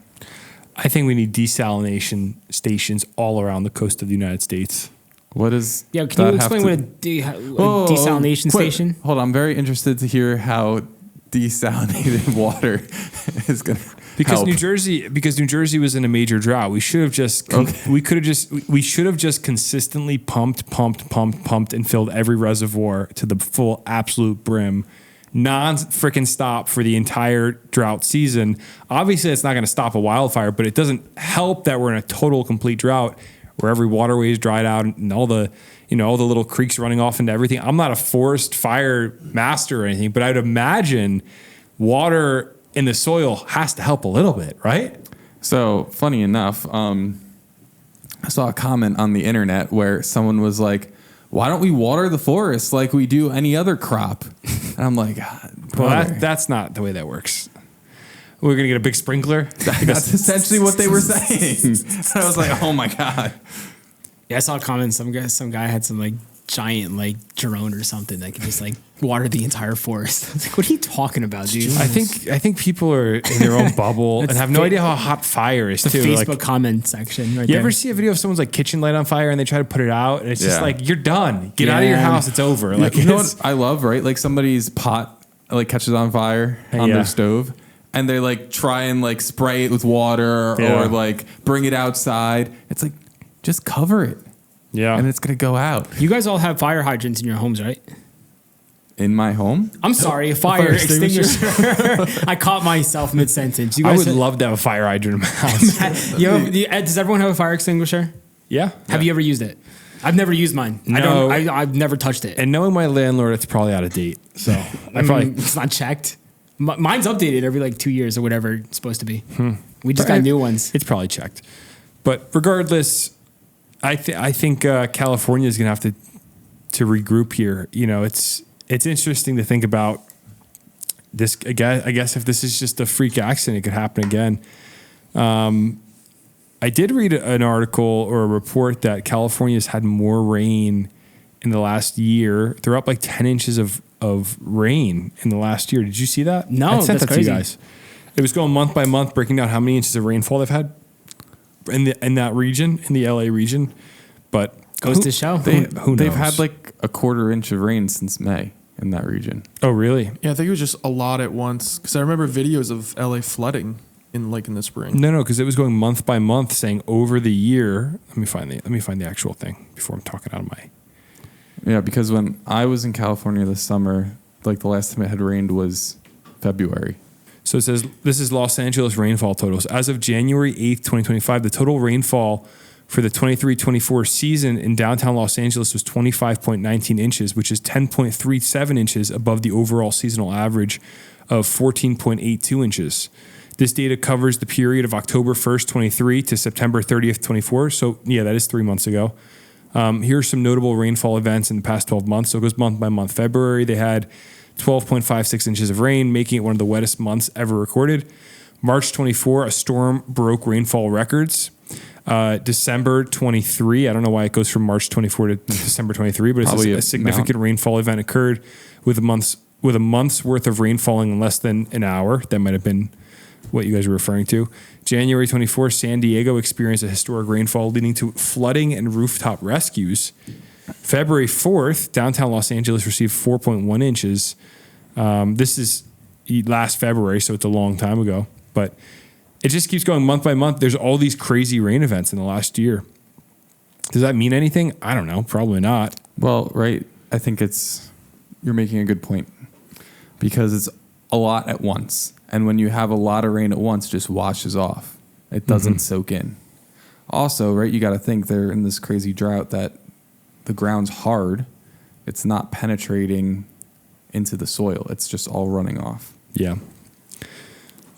I think we need desalination stations all around the coast of the United States. What is? Yeah, can you explain what a desalination station? Hold on, I'm very interested to hear how desalinated water is going to Because help. New Jersey was in a major drought. We should have just we should have just consistently pumped and filled every reservoir to the full absolute brim, non-freaking stop for the entire drought season. Obviously, it's not going to stop a wildfire, but it doesn't help that we're in a total complete drought where every waterway is dried out and all the little creeks running off into everything. I'm not a forest fire master or anything, but I'd imagine water in the soil has to help a little bit, right? So funny enough, I saw a comment on the internet where someone was like, "Why don't we water the forest like we do any other crop?" And I'm like, well, that's not the way that works. We're gonna get a big sprinkler. That's essentially what they were saying. And I was like, "Oh my god!" Yeah, I saw a comment. Some guy had some like giant like drone or something that could just like water the entire forest. I was like, what are you talking about, dude? I think people are in their own bubble and have no idea how hot fire is the too. Facebook like, comment section. Right you there. ever see a video of someone's like kitchen light on fire and they try to put it out and it's just like, you're done. Get out of your house. It's over. Like, you know what I love, right? Like somebody's pot like catches on fire on their stove. And they like try and like spray it with water or like bring it outside. It's like, just cover it. Yeah. And it's going to go out. You guys all have fire hydrants in your homes, right? In my home? I'm sorry, a fire extinguisher. I caught myself mid-sentence. You I guys would love to have a fire hydrant in my house. Does everyone have a fire extinguisher? Yeah. Have you ever used it? I've never used mine. No. I've never touched it. And knowing my landlord, it's probably out of date. So I probably it's not checked. Mine's updated every like 2 years or whatever it's supposed to be. We just got new ones. It's probably checked. But regardless, I think California is going to have to regroup here. You know, it's interesting to think about this. I guess if this is just a freak accident, it could happen again. I did read an article or a report that California's had more rain in the last year. They're up like 10 inches of rain in the last year. Did you see that? No, I sent that's that to you crazy. guys. It was going month by month, breaking down how many inches of rainfall they've had in that region, in the LA region. But goes to show. Who knows? They've had like a quarter inch of rain since May in that region. Oh, really? Yeah, I think it was just a lot at once because I remember videos of LA flooding in the spring. No, because it was going month by month, saying over the year. Let me find the actual thing before I'm talking out of my. Yeah, because when I was in California this summer, like the last time it had rained was February. So it says this is Los Angeles rainfall totals. As of January 8th, 2025, the total rainfall for the 23-24 season in downtown Los Angeles was 25.19 inches, which is 10.37 inches above the overall seasonal average of 14.82 inches. This data covers the period of October 1st, 23 to September 30th, 24. So yeah, that is 3 months ago. Here are some notable rainfall events in the past 12 months. So it goes month by month. February, they had 12.56 inches of rain, making it one of the wettest months ever recorded. March 24, a storm broke rainfall records. December 23, I don't know why it goes from March 24 to December 23, but it's a significant rainfall event occurred with a month's worth of rain falling in less than an hour. That might have been what you guys were referring to. January 24, San Diego experienced a historic rainfall leading to flooding and rooftop rescues. February 4th, downtown Los Angeles received 4.1 inches. This is last February, so it's a long time ago. But it just keeps going month by month. There's all these crazy rain events in the last year. Does that mean anything? I don't know. Probably not. Well, right. I think you're making a good point because it's a lot at once. And when you have a lot of rain at once, it just washes off. It doesn't soak in. Also, right, you got to think they're in this crazy drought that the ground's hard. It's not penetrating into the soil. It's just all running off. Yeah.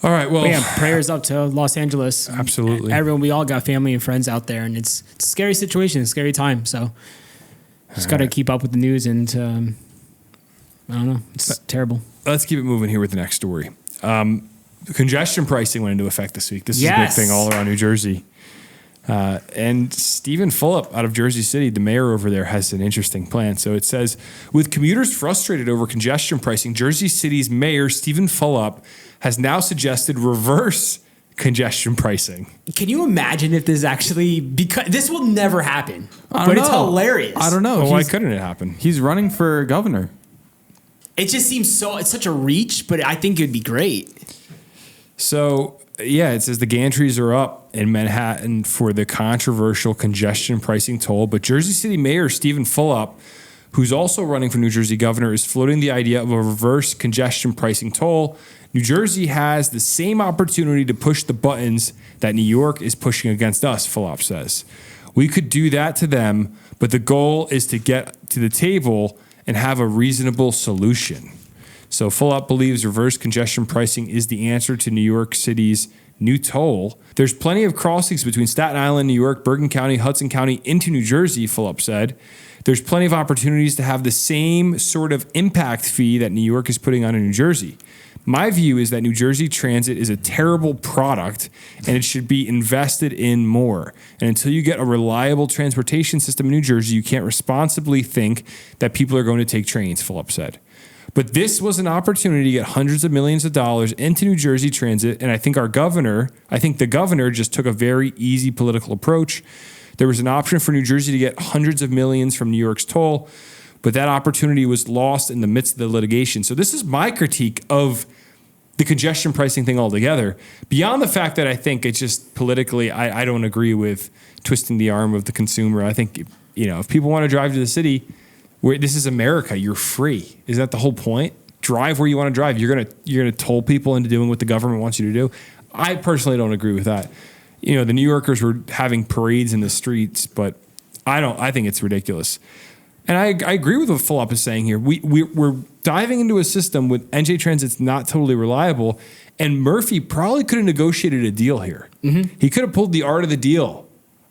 All right. Well, But yeah, prayers up to Los Angeles. Absolutely. Everyone, we all got family and friends out there, and it's a scary situation, a scary time. So just got to keep up with the news, and I don't know. It's terrible. let's keep it moving here with the next story. Congestion pricing went into effect this week. This is a big thing all around New Jersey. And Stephen Fulop out of Jersey City, the mayor over there, has an interesting plan. So it says, with commuters frustrated over congestion pricing, Jersey City's mayor, Stephen Fulop, has now suggested reverse congestion pricing. Can you imagine if this actually, because this will never happen, but it's hilarious. I don't know. Well, why couldn't it happen? He's running for governor. It just seems it's such a reach, but I think it'd be great. So, yeah, it says the gantries are up in Manhattan for the controversial congestion pricing toll, but Jersey City Mayor Stephen Fulop, who's also running for New Jersey governor, is floating the idea of a reverse congestion pricing toll. New Jersey has the same opportunity to push the buttons that New York is pushing against us, Fulop says. We could do that to them, but the goal is to get to the table and have a reasonable solution. So Fulop believes reverse congestion pricing is the answer to New York City's new toll. There's plenty of crossings between Staten Island, New York, Bergen County, Hudson County into New Jersey, Fulop said. There's plenty of opportunities to have the same sort of impact fee that New York is putting on in New Jersey. My view is that New Jersey Transit is a terrible product and it should be invested in more. And until you get a reliable transportation system in New Jersey, you can't responsibly think that people are going to take trains, Fulop said. But this was an opportunity to get hundreds of millions of dollars into New Jersey Transit, and I think the governor just took a very easy political approach. There was an option for New Jersey to get hundreds of millions from New York's toll, but that opportunity was lost in the midst of the litigation. So this is my critique of the congestion pricing thing altogether. Beyond the fact that I think it's just politically, I don't agree with twisting the arm of the consumer. I think, if people want to drive to the city, this is America, you're free. Isn't that the whole point? Drive where you want to drive. You're gonna toll people into doing what the government wants you to do. I personally don't agree with that. The New Yorkers were having parades in the streets, but I think it's ridiculous. And I agree with what Fulop is saying here. We're diving into a system with NJ Transit's not totally reliable, and Murphy probably could have negotiated a deal here. Mm-hmm. He could have pulled the art of the deal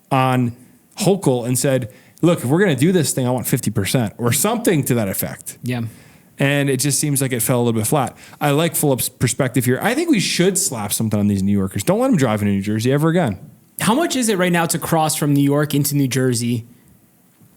on Hochul and said, look, if we're going to do this thing, I want 50% or something to that effect. Yeah. And it just seems like it fell a little bit flat. I like Fulop's perspective here. I think we should slap something on these New Yorkers. Don't let them drive into New Jersey ever again. How much is it right now to cross from New York into New Jersey?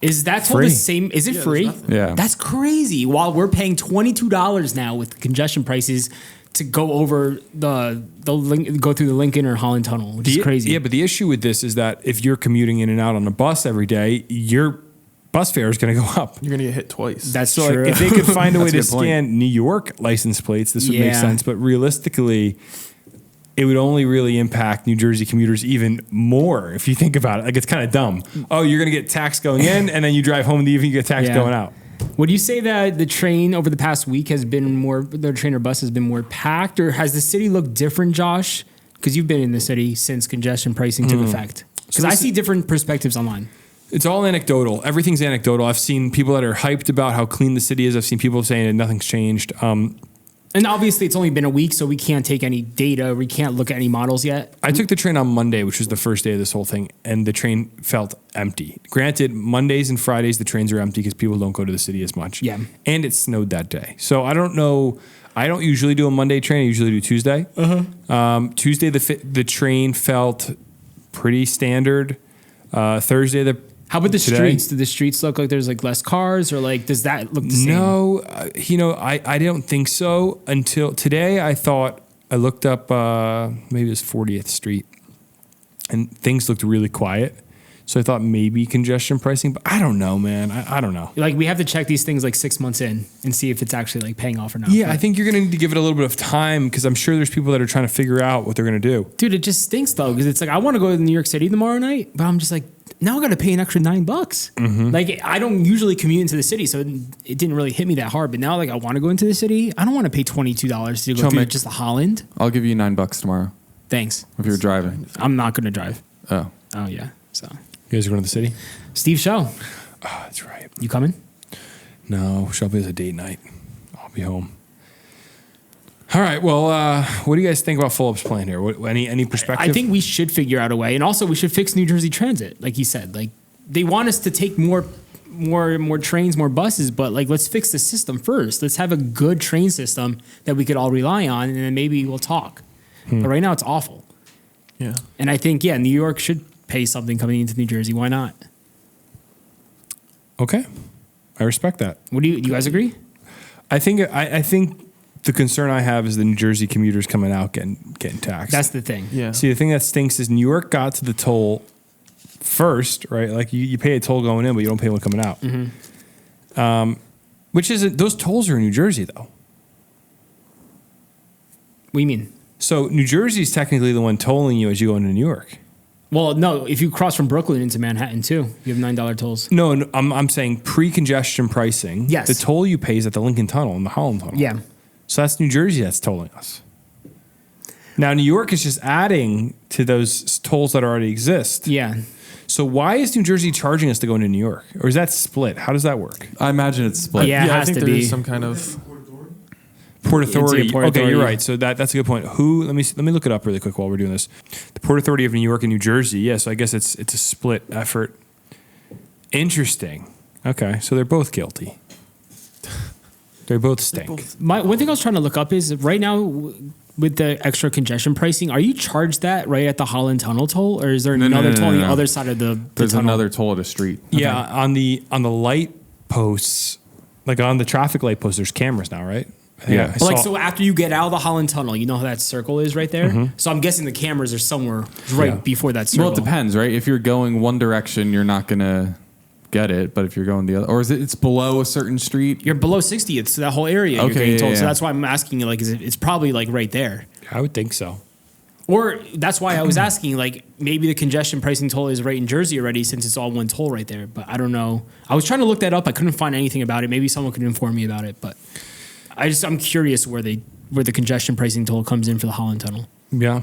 Is that toll the same? Is it free? Yeah. That's crazy. While we're paying $22 now with congestion prices to go over go through the Lincoln or Holland Tunnel, which is crazy. Yeah, but the issue with this is that if you're commuting in and out on a bus every day, your bus fare is going to go up. You're going to get hit twice. That's so true. Like, if they could find a way to That's a good point. scan New York license plates, this would make sense. But realistically, it would only really impact New Jersey commuters even more if you think about it. Like, it's kind of dumb. Oh, you're going to get taxed going in, and then you drive home in the evening, you get taxed going out. Would you say that the train over the past week the train or bus has been more packed, or has the city looked different, Josh? Because you've been in the city since congestion pricing took effect. Because I see different perspectives online. It's all anecdotal. Everything's anecdotal. I've seen people that are hyped about how clean the city is. I've seen people saying that nothing's changed. And obviously, it's only been a week, so we can't take any data. We can't look at any models yet. I took the train on Monday, which was the first day of this whole thing, and the train felt empty. Granted, Mondays and Fridays, the trains are empty because people don't go to the city as much. Yeah. And it snowed that day. So I don't know. I don't usually do a Monday train. I usually do Tuesday. Tuesday, the train felt pretty standard. Thursday, How about the streets? Do the streets look like there's like less cars, or like does that look the same? No, I don't think so until today. I looked up maybe it was 40th Street, and things looked really quiet. So I thought maybe congestion pricing, but I don't know, man. I don't know. Like we have to check these things like 6 months in and see if it's actually like paying off or not. Yeah, I think you're gonna need to give it a little bit of time because I'm sure there's people that are trying to figure out what they're gonna do. Dude, it just stinks though because it's like I want to go to New York City tomorrow night, but I'm just like. Now I got to pay an extra $9. Mm-hmm. Like I don't usually commute into the city, so it didn't really hit me that hard. But now, like I want to go into the city. I don't want to pay $22 to go through just the Holland. I'll give you $9 tomorrow. Thanks. If you're driving. I'm not going to drive. Oh yeah. So you guys are going to the city? Steve Show. Oh, that's right. You coming? No, Shelby has a date night. I'll be home. All right. Well, what do you guys think about Fulop's plan here? Any perspective? I think we should figure out a way, and also we should fix New Jersey Transit, like he said. Like they want us to take more trains, more buses, but like let's fix the system first. Let's have a good train system that we could all rely on, and then maybe we'll talk. But right now it's awful. Yeah. And I think New York should pay something coming into New Jersey. Why not? Okay, I respect that. What do you guys agree? I think the concern I have is the New Jersey commuters coming out getting taxed. That's the thing. Yeah. See, the thing that stinks is New York got to the toll first, right? Like you pay a toll going in, but you don't pay one coming out. Which isn't, those tolls are in New Jersey though. What do you mean? So New Jersey is technically the one tolling you as you go into New York. Well, no, if you cross from Brooklyn into Manhattan too, you have $9 tolls. No, I'm saying pre-congestion pricing. Yes. The toll you pay is at the Lincoln Tunnel and the Holland Tunnel. Yeah. So that's New Jersey that's tolling us. Now New York is just adding to those tolls that already exist. Yeah. So why is New Jersey charging us to go into New York? Or is that split? How does that work? I imagine it's split. Yeah, it I has think to there be. is some kind of. Port Authority. Port Okay, Authority. you're right. So that's a good point. Let me look it up really quick while we're doing this. The Port Authority of New York and New Jersey. Yeah, so I guess it's a split effort. Interesting. Okay, so they're both guilty. They both stink. One thing I was trying to look up is right now with the extra congestion pricing, are you charged that right at the Holland Tunnel toll, or is there another toll on the other side of the There's tunnel? another toll at a street. Yeah, on the light posts, like on the traffic light posts, there's cameras now, right? Yeah. I saw- So after you get out of the Holland Tunnel, you know how that circle is right there? So I'm guessing the cameras are somewhere right before that circle. Well, it depends, right? If you're going one direction, you're not going to get it. But if you're going the other, or is it's below a certain street? You're below 60th, so that whole area you're Okay, getting yeah, told. So yeah. that's why I'm asking you, like, it's probably like right there. I would think so. Or that's why I was asking, like, maybe the congestion pricing toll is right in Jersey already since it's all one toll right there. But I don't know. I was trying to look that up. I couldn't find anything about it. Maybe someone could inform me about it. But I'm curious where the congestion pricing toll comes in for the Holland Tunnel. Yeah.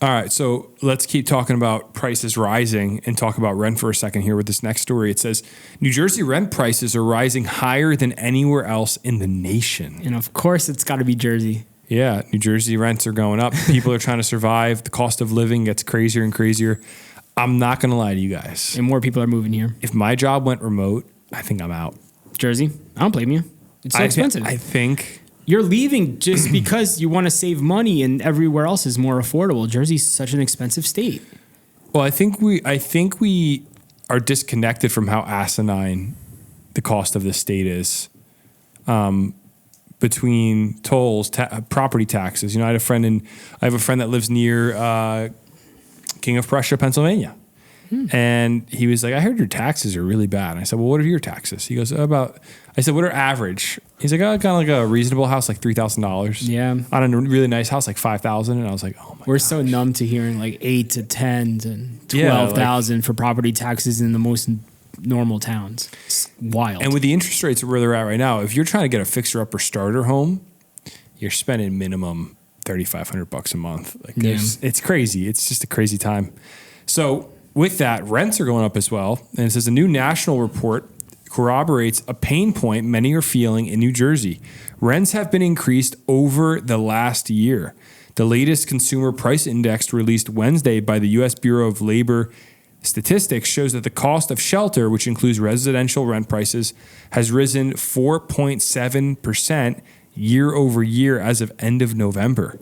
All right, so let's keep talking about prices rising and talk about rent for a second here with this next story. It says New Jersey rent prices are rising higher than anywhere else in the nation. And of course, it's got to be Jersey. Yeah, New Jersey rents are going up. People are trying to survive. The cost of living gets crazier and crazier. I'm not going to lie to you guys. And more people are moving here. If my job went remote, I think I'm out. Jersey? I don't blame you. It's so expensive. I think... You're leaving just because you want to save money and everywhere else is more affordable. Jersey's such an expensive state. Well, I think we are disconnected from how asinine the cost of this state is. Between tolls, property taxes. You know, I have a friend that lives near King of Prussia, Pennsylvania. And he was like, I heard your taxes are really bad. And I said, well, what are your taxes? He goes, I said, what are average? He's like, oh, kind of like a reasonable house, like $3,000. Yeah. On a really nice house, like $5,000. And I was like, oh my We're gosh. so numb to hearing like 8 to 10 and Yeah, 12,000 for property taxes in the most normal towns. It's wild. And with the interest rates where they're at right now, if you're trying to get a fixer-upper starter home, you're spending minimum $3,500 a month. Like it's crazy. It's just a crazy time. So with that, rents are going up as well. And it says a new national report corroborates a pain point many are feeling in New Jersey. Rents have been increased over the last year. The latest consumer price index released Wednesday by the U.S. Bureau of Labor Statistics shows that the cost of shelter, which includes residential rent prices, has risen 4.7% year over year as of end of November.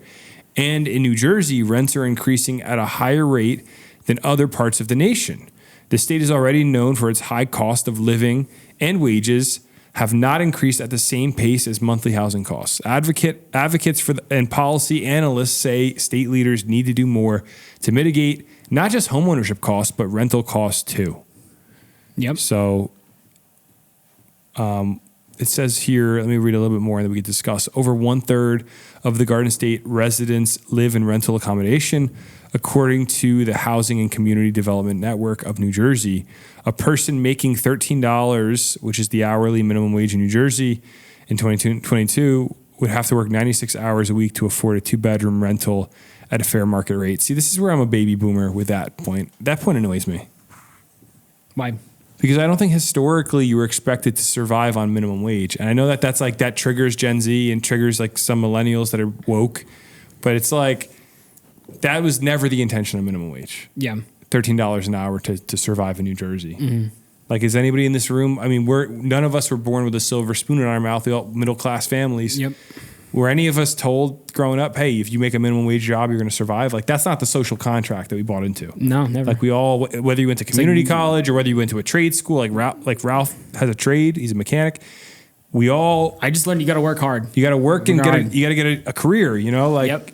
And in New Jersey, rents are increasing at a higher rate than other parts of the nation. The state is already known for its high cost of living, and wages have not increased at the same pace as monthly housing costs. Advocates and policy analysts say state leaders need to do more to mitigate not just homeownership costs, but rental costs too. Yep. So it says here, let me read a little bit more and then we can discuss. Over 1/3 of the Garden State residents live in rental accommodation, according to the Housing and Community Development Network of New Jersey. A person making $13, which is the hourly minimum wage in New Jersey in 2022, would have to work 96 hours a week to afford a 2-bedroom rental at a fair market rate. See, this is where I'm a baby boomer with that point. That point annoys me. Why? Because I don't think historically you were expected to survive on minimum wage. And I know that that's like, that triggers Gen Z and triggers like some millennials that are woke. But it's like, that was never the intention of minimum wage. Yeah. $13 an hour to survive in New Jersey. Mm-hmm. Like, is anybody in this room? I mean, none of us were born with a silver spoon in our mouth. We all middle class families. Yep. Were any of us told growing up, hey, if you make a minimum wage job, you're going to survive? Like, that's not the social contract that we bought into. No, never. Like, we all, whether you went to community college or whether you went to a trade school, like Ralph has a trade, he's a mechanic. We all. I just learned you got to work hard. You got to work and you got to get a career. You know, like. Yep.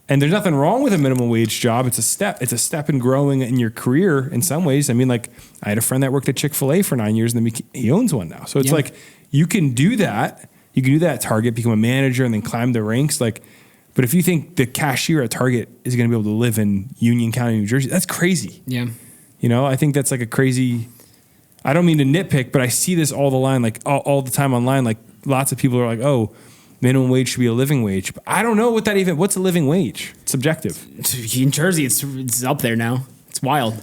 And there's nothing wrong with a minimum wage job. It's a step. It's a step in growing in your career in some ways. I mean, like, I had a friend that worked at Chick-fil-A for 9 years, and then he owns one now. So it's like, you can do that. You can do that at Target, become a manager, and then climb the ranks. Like, but if you think the cashier at Target is going to be able to live in Union County, New Jersey, that's crazy. Yeah. You know, I think that's like a crazy. I don't mean to nitpick, but I see this all all the time online. Like, lots of people are like, "Oh, minimum wage should be a living wage." But I don't know what's a living wage? It's subjective. In Jersey, it's up there now. It's wild.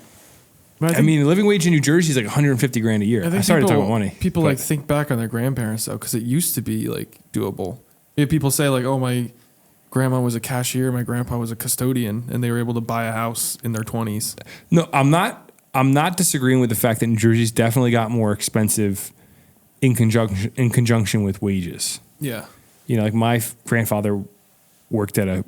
I mean, the living wage in New Jersey is like 150 grand a year. I started talking about money. People like think back on their grandparents though, because it used to be like doable. People say like, "Oh, my grandma was a cashier, my grandpa was a custodian, and they were able to buy a house in their 20s." No, I'm not disagreeing with the fact that New Jersey's definitely got more expensive in conjunction with wages. Yeah. You know, like my grandfather worked at a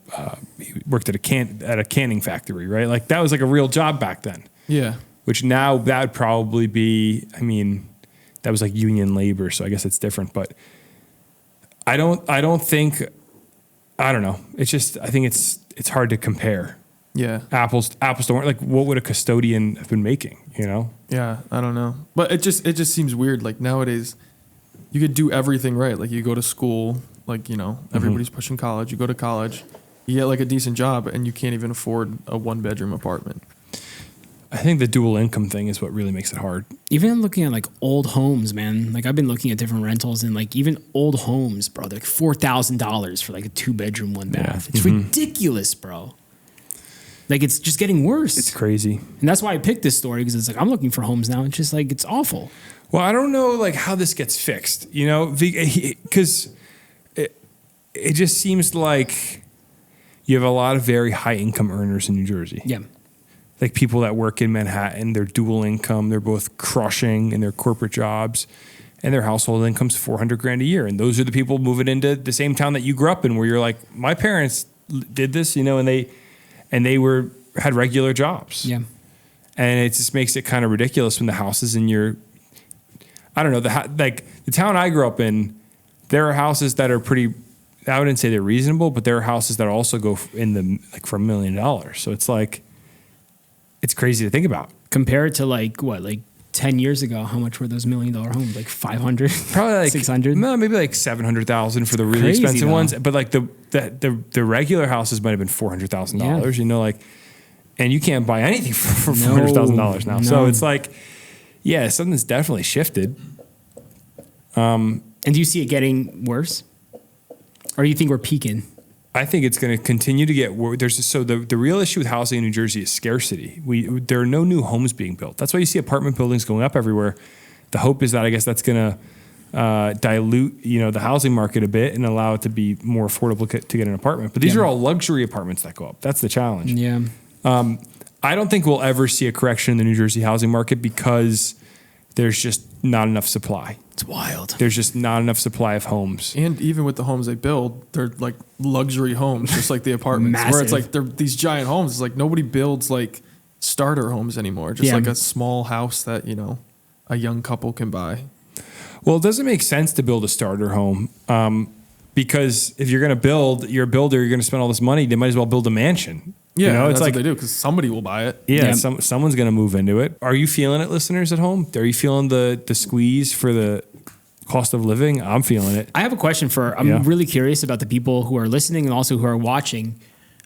canning factory, right? Like, that was like a real job back then. Yeah. Which now that would probably be, I mean, that was like union labor, so I guess it's different. But I don't know. It's just, I think it's hard to compare. Yeah. Apples don't, like, what would a custodian have been making, you know? Yeah, I don't know. But it just seems weird. Like, nowadays, you could do everything right. Like, you go to school, like, you know, everybody's pushing college. You go to college, you get like a decent job, and you can't even afford a 1-bedroom apartment. I think the dual income thing is what really makes it hard. Even looking at like old homes, man. Like, I've been looking at different rentals, and like even old homes, bro. They're like $4,000 for like a 2-bedroom, 1-bath. It's ridiculous, bro. Like, it's just getting worse. It's crazy. And that's why I picked this story, because it's like, I'm looking for homes now. It's just like, it's awful. Well, I don't know like how this gets fixed, you know, because it just seems like you have a lot of very high income earners in New Jersey. Yeah. Like, people that work in Manhattan, they're dual income. They're both crushing in their corporate jobs, and their household income's $400 grand a year. And those are the people moving into the same town that you grew up in, where you're like, my parents did this, you know, and they had regular jobs. Yeah. And it just makes it kind of ridiculous when the houses in your, I don't know, the town I grew up in, there are houses that are pretty, I wouldn't say they're reasonable, but there are houses that also go in the, like, for $1 million. So it's like, it's crazy to think about. Compare it to like 10 years ago, how much were those $1 million homes? Like 500? Probably like 600? No, maybe like 700,000 for the really Crazy, expensive though. ones. But like the regular houses might have been $400,000. You know, like, and you can't buy anything for $400,000 now. No. So it's like, yeah, something's definitely shifted. And do you see it getting worse, or do you think we're peaking? I think it's going to continue to get worse. The real issue with housing in New Jersey is scarcity. There are no new homes being built. That's why you see apartment buildings going up everywhere. The hope is that, I guess, that's going to dilute, you know, the housing market a bit and allow it to be more affordable to get an apartment. But these are all luxury apartments that go up. That's the challenge. Yeah. I don't think we'll ever see a correction in the New Jersey housing market because there's just not enough supply. It's wild. There's just not enough supply of homes. And even with the homes they build, they're like luxury homes, just like the apartments. Massive. Where it's like they're these giant homes. It's like nobody builds like starter homes anymore. Just like a small house that, you know, a young couple can buy. Well, it doesn't make sense to build a starter home because if you're a builder, you're going to spend all this money. They might as well build a mansion. Yeah, you know, that's it's like what they do, because somebody will buy it. Yeah, someone's going to move into it. Are you feeling it, listeners at home? Are you feeling the squeeze for the cost of living? I'm feeling it. I have a question I'm really curious about the people who are listening and also who are watching.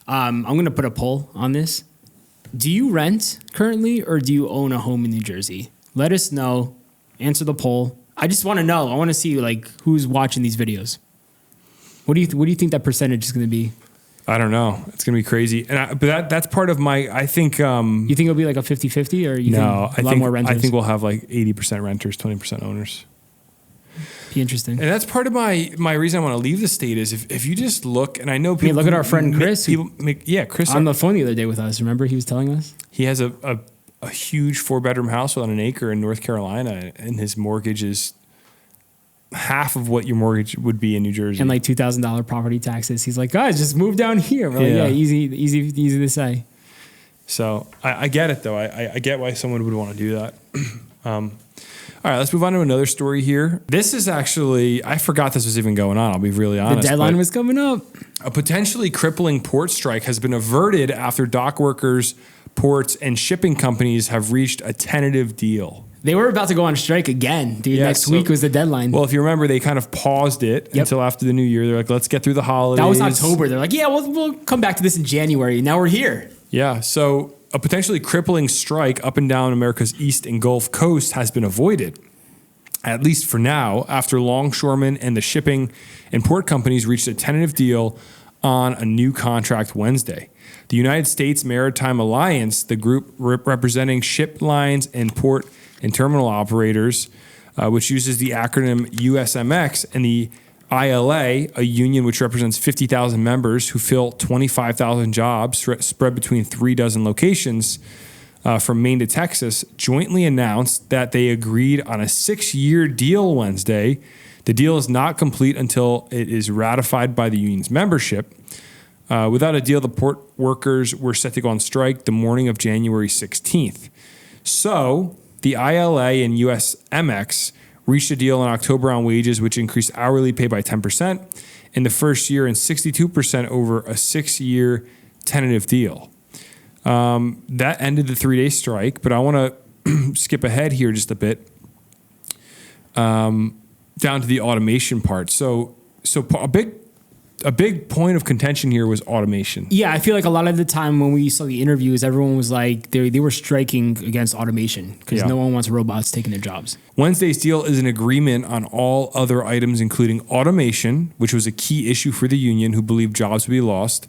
I'm going to put a poll on this. Do you rent currently, or do you own a home in New Jersey? Let us know. Answer the poll. I just want to know. I want to see like who's watching these videos. What do you think that percentage is going to be? I don't know. It's going to be crazy. But that's part of my, I think. You think it'll be like a 50-50 or you no, think a lot more renters? I think we'll have like 80% renters, 20% owners. Be interesting. And that's part of my reason I want to leave the state is if you just look, and I know people. Look at our friend Chris. Chris. On the phone the other day with us. Remember he was telling us? He has a huge 4-bedroom house on an acre in North Carolina, and his mortgage is half of what your mortgage would be in New Jersey. And like $2,000 property taxes. He's like, guys, just move down here. We're like, easy to say. So I get it though. I get why someone would want to do that. All right, let's move on to another story here. This is actually, I forgot this was even going on. I'll be really honest. The deadline was coming up. A potentially crippling port strike has been averted after dock workers, ports, and shipping companies have reached a tentative deal. They were about to go on strike again, dude. Next week was the deadline. Well, if you remember, they kind of paused it until after the new year. They're like, let's get through the holidays. That was October. They're like, yeah, we'll come back to this in January. Now we're here. Yeah, so a potentially crippling strike up and down America's East and Gulf Coast has been avoided, at least for now, after longshoremen and the shipping and port companies reached a tentative deal on a new contract Wednesday. The United States Maritime Alliance, the group representing ship lines and port and terminal operators, which uses the acronym USMX, and the ILA, a union which represents 50,000 members who fill 25,000 jobs spread between 36 locations from Maine to Texas, jointly announced that they agreed on a 6-year deal Wednesday. The deal is not complete until it is ratified by the union's membership. Without a deal, the port workers were set to go on strike the morning of January 16th. So the ILA and USMX reached a deal in October on wages, which increased hourly pay by 10% in the first year and 62% over a 6-year tentative deal. That ended the 3-day strike, but I want to skip ahead here just a bit down to the automation part. So a big point of contention here was automation. Yeah, I feel like a lot of the time when we saw the interviews, everyone was like, they were striking against automation because no one wants robots taking their jobs. Wednesday's deal is an agreement on all other items, including automation, which was a key issue for the union, who believed jobs would be lost.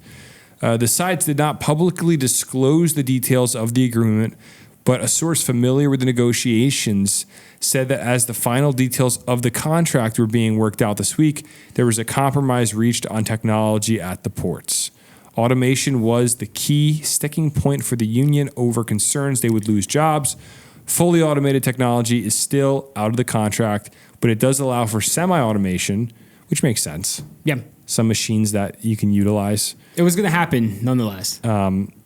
The sides did not publicly disclose the details of the agreement, but a source familiar with the negotiations said that as the final details of the contract were being worked out this week, there was a compromise reached on technology at the ports. Automation was the key sticking point for the union over concerns they would lose jobs. Fully automated technology is still out of the contract, but it does allow for semi-automation, which makes sense. Yeah. Some machines that you can utilize. It was going to happen nonetheless.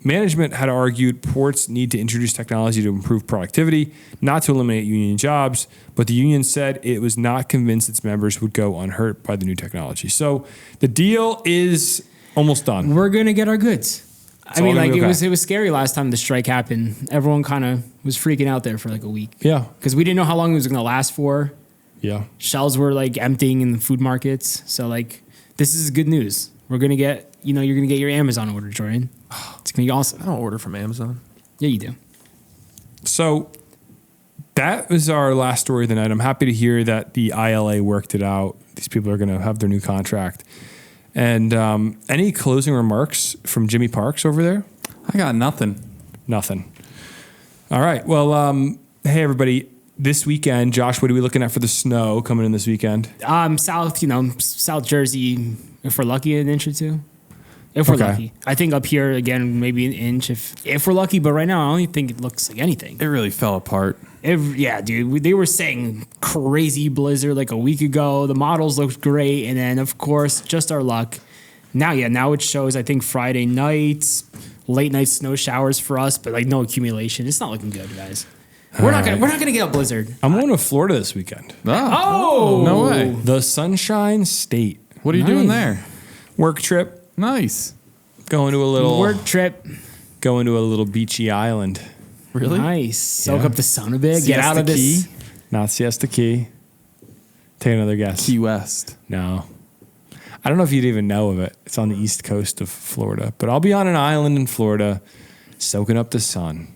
Management had argued ports need to introduce technology to improve productivity, not to eliminate union jobs, but the union said it was not convinced its members would go unhurt by the new technology. So the deal is almost done. We're going to get our goods. I mean, like, okay. it was scary last time the strike happened. Everyone kind of was freaking out there for like a week. Yeah. Because we didn't know how long it was going to last for. Yeah. Shelves were like emptying in the food markets. So like, this is good news. We're going to get, you're going to get your Amazon order, Jordan. It's going to be awesome. I don't order from Amazon. Yeah, you do. So that was our last story of the night. I'm happy to hear that the ILA worked it out. These people are going to have their new contract. And any closing remarks from Jimmy Parks over there? I got nothing. Nothing. All right. Well, hey, everybody. This weekend, Josh, what are we looking at for the snow coming in this weekend? South Jersey, if we're lucky, an inch or two. If we're lucky. I think up here, again, maybe an inch if we're lucky. But right now, I don't think it looks like anything. It really fell apart. Yeah, dude. They were saying crazy blizzard like a week ago. The models looked great. And then, of course, just our luck. Now it shows, I think, Friday nights, late night snow showers for us, but like no accumulation. It's not looking good, guys. We're not gonna get a blizzard. I'm going to Florida this weekend. Oh, no way! The Sunshine State. What are you doing there? Work trip. Nice. Going to a little work trip. Going to a little beachy island. Really nice. Soak up the sun a bit. Get out of this. Not Siesta Key. Take another guess. Key West. No. I don't know if you'd even know of it. It's on the east coast of Florida, but I'll be on an island in Florida, soaking up the sun.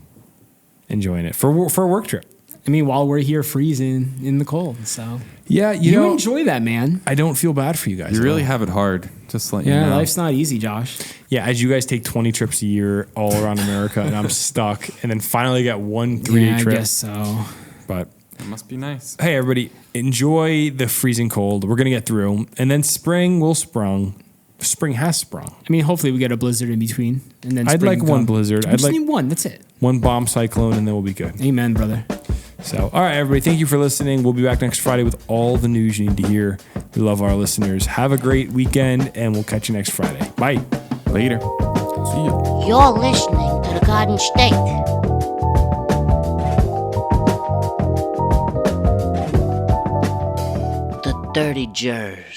Enjoying it for a work trip. I mean, while we're here freezing in the cold. So Yeah, you know, enjoy that, man. I don't feel bad for you guys. You at really all. have it hard. Just let you Yeah, know. life's not easy, Josh. Yeah, as you guys take 20 trips a year all around America, and I'm stuck, and then finally get one 3-day Yeah, I trip. guess so. But It must be nice. hey, everybody, enjoy the freezing cold. We're gonna get through, and then spring will sprung. Spring has sprung. I mean, hopefully we get a blizzard in between, and then I'd spring like one come. blizzard. We I'd just like need one. That's it. one bomb cyclone, and then we'll be good. Amen, brother. So, all right, everybody, thank you for listening. We'll be back next Friday with all the news you need to hear. We love our listeners. Have a great weekend, and we'll catch you next Friday. Bye. Later. See ya. You're listening to the Garden State. The Dirty Jers.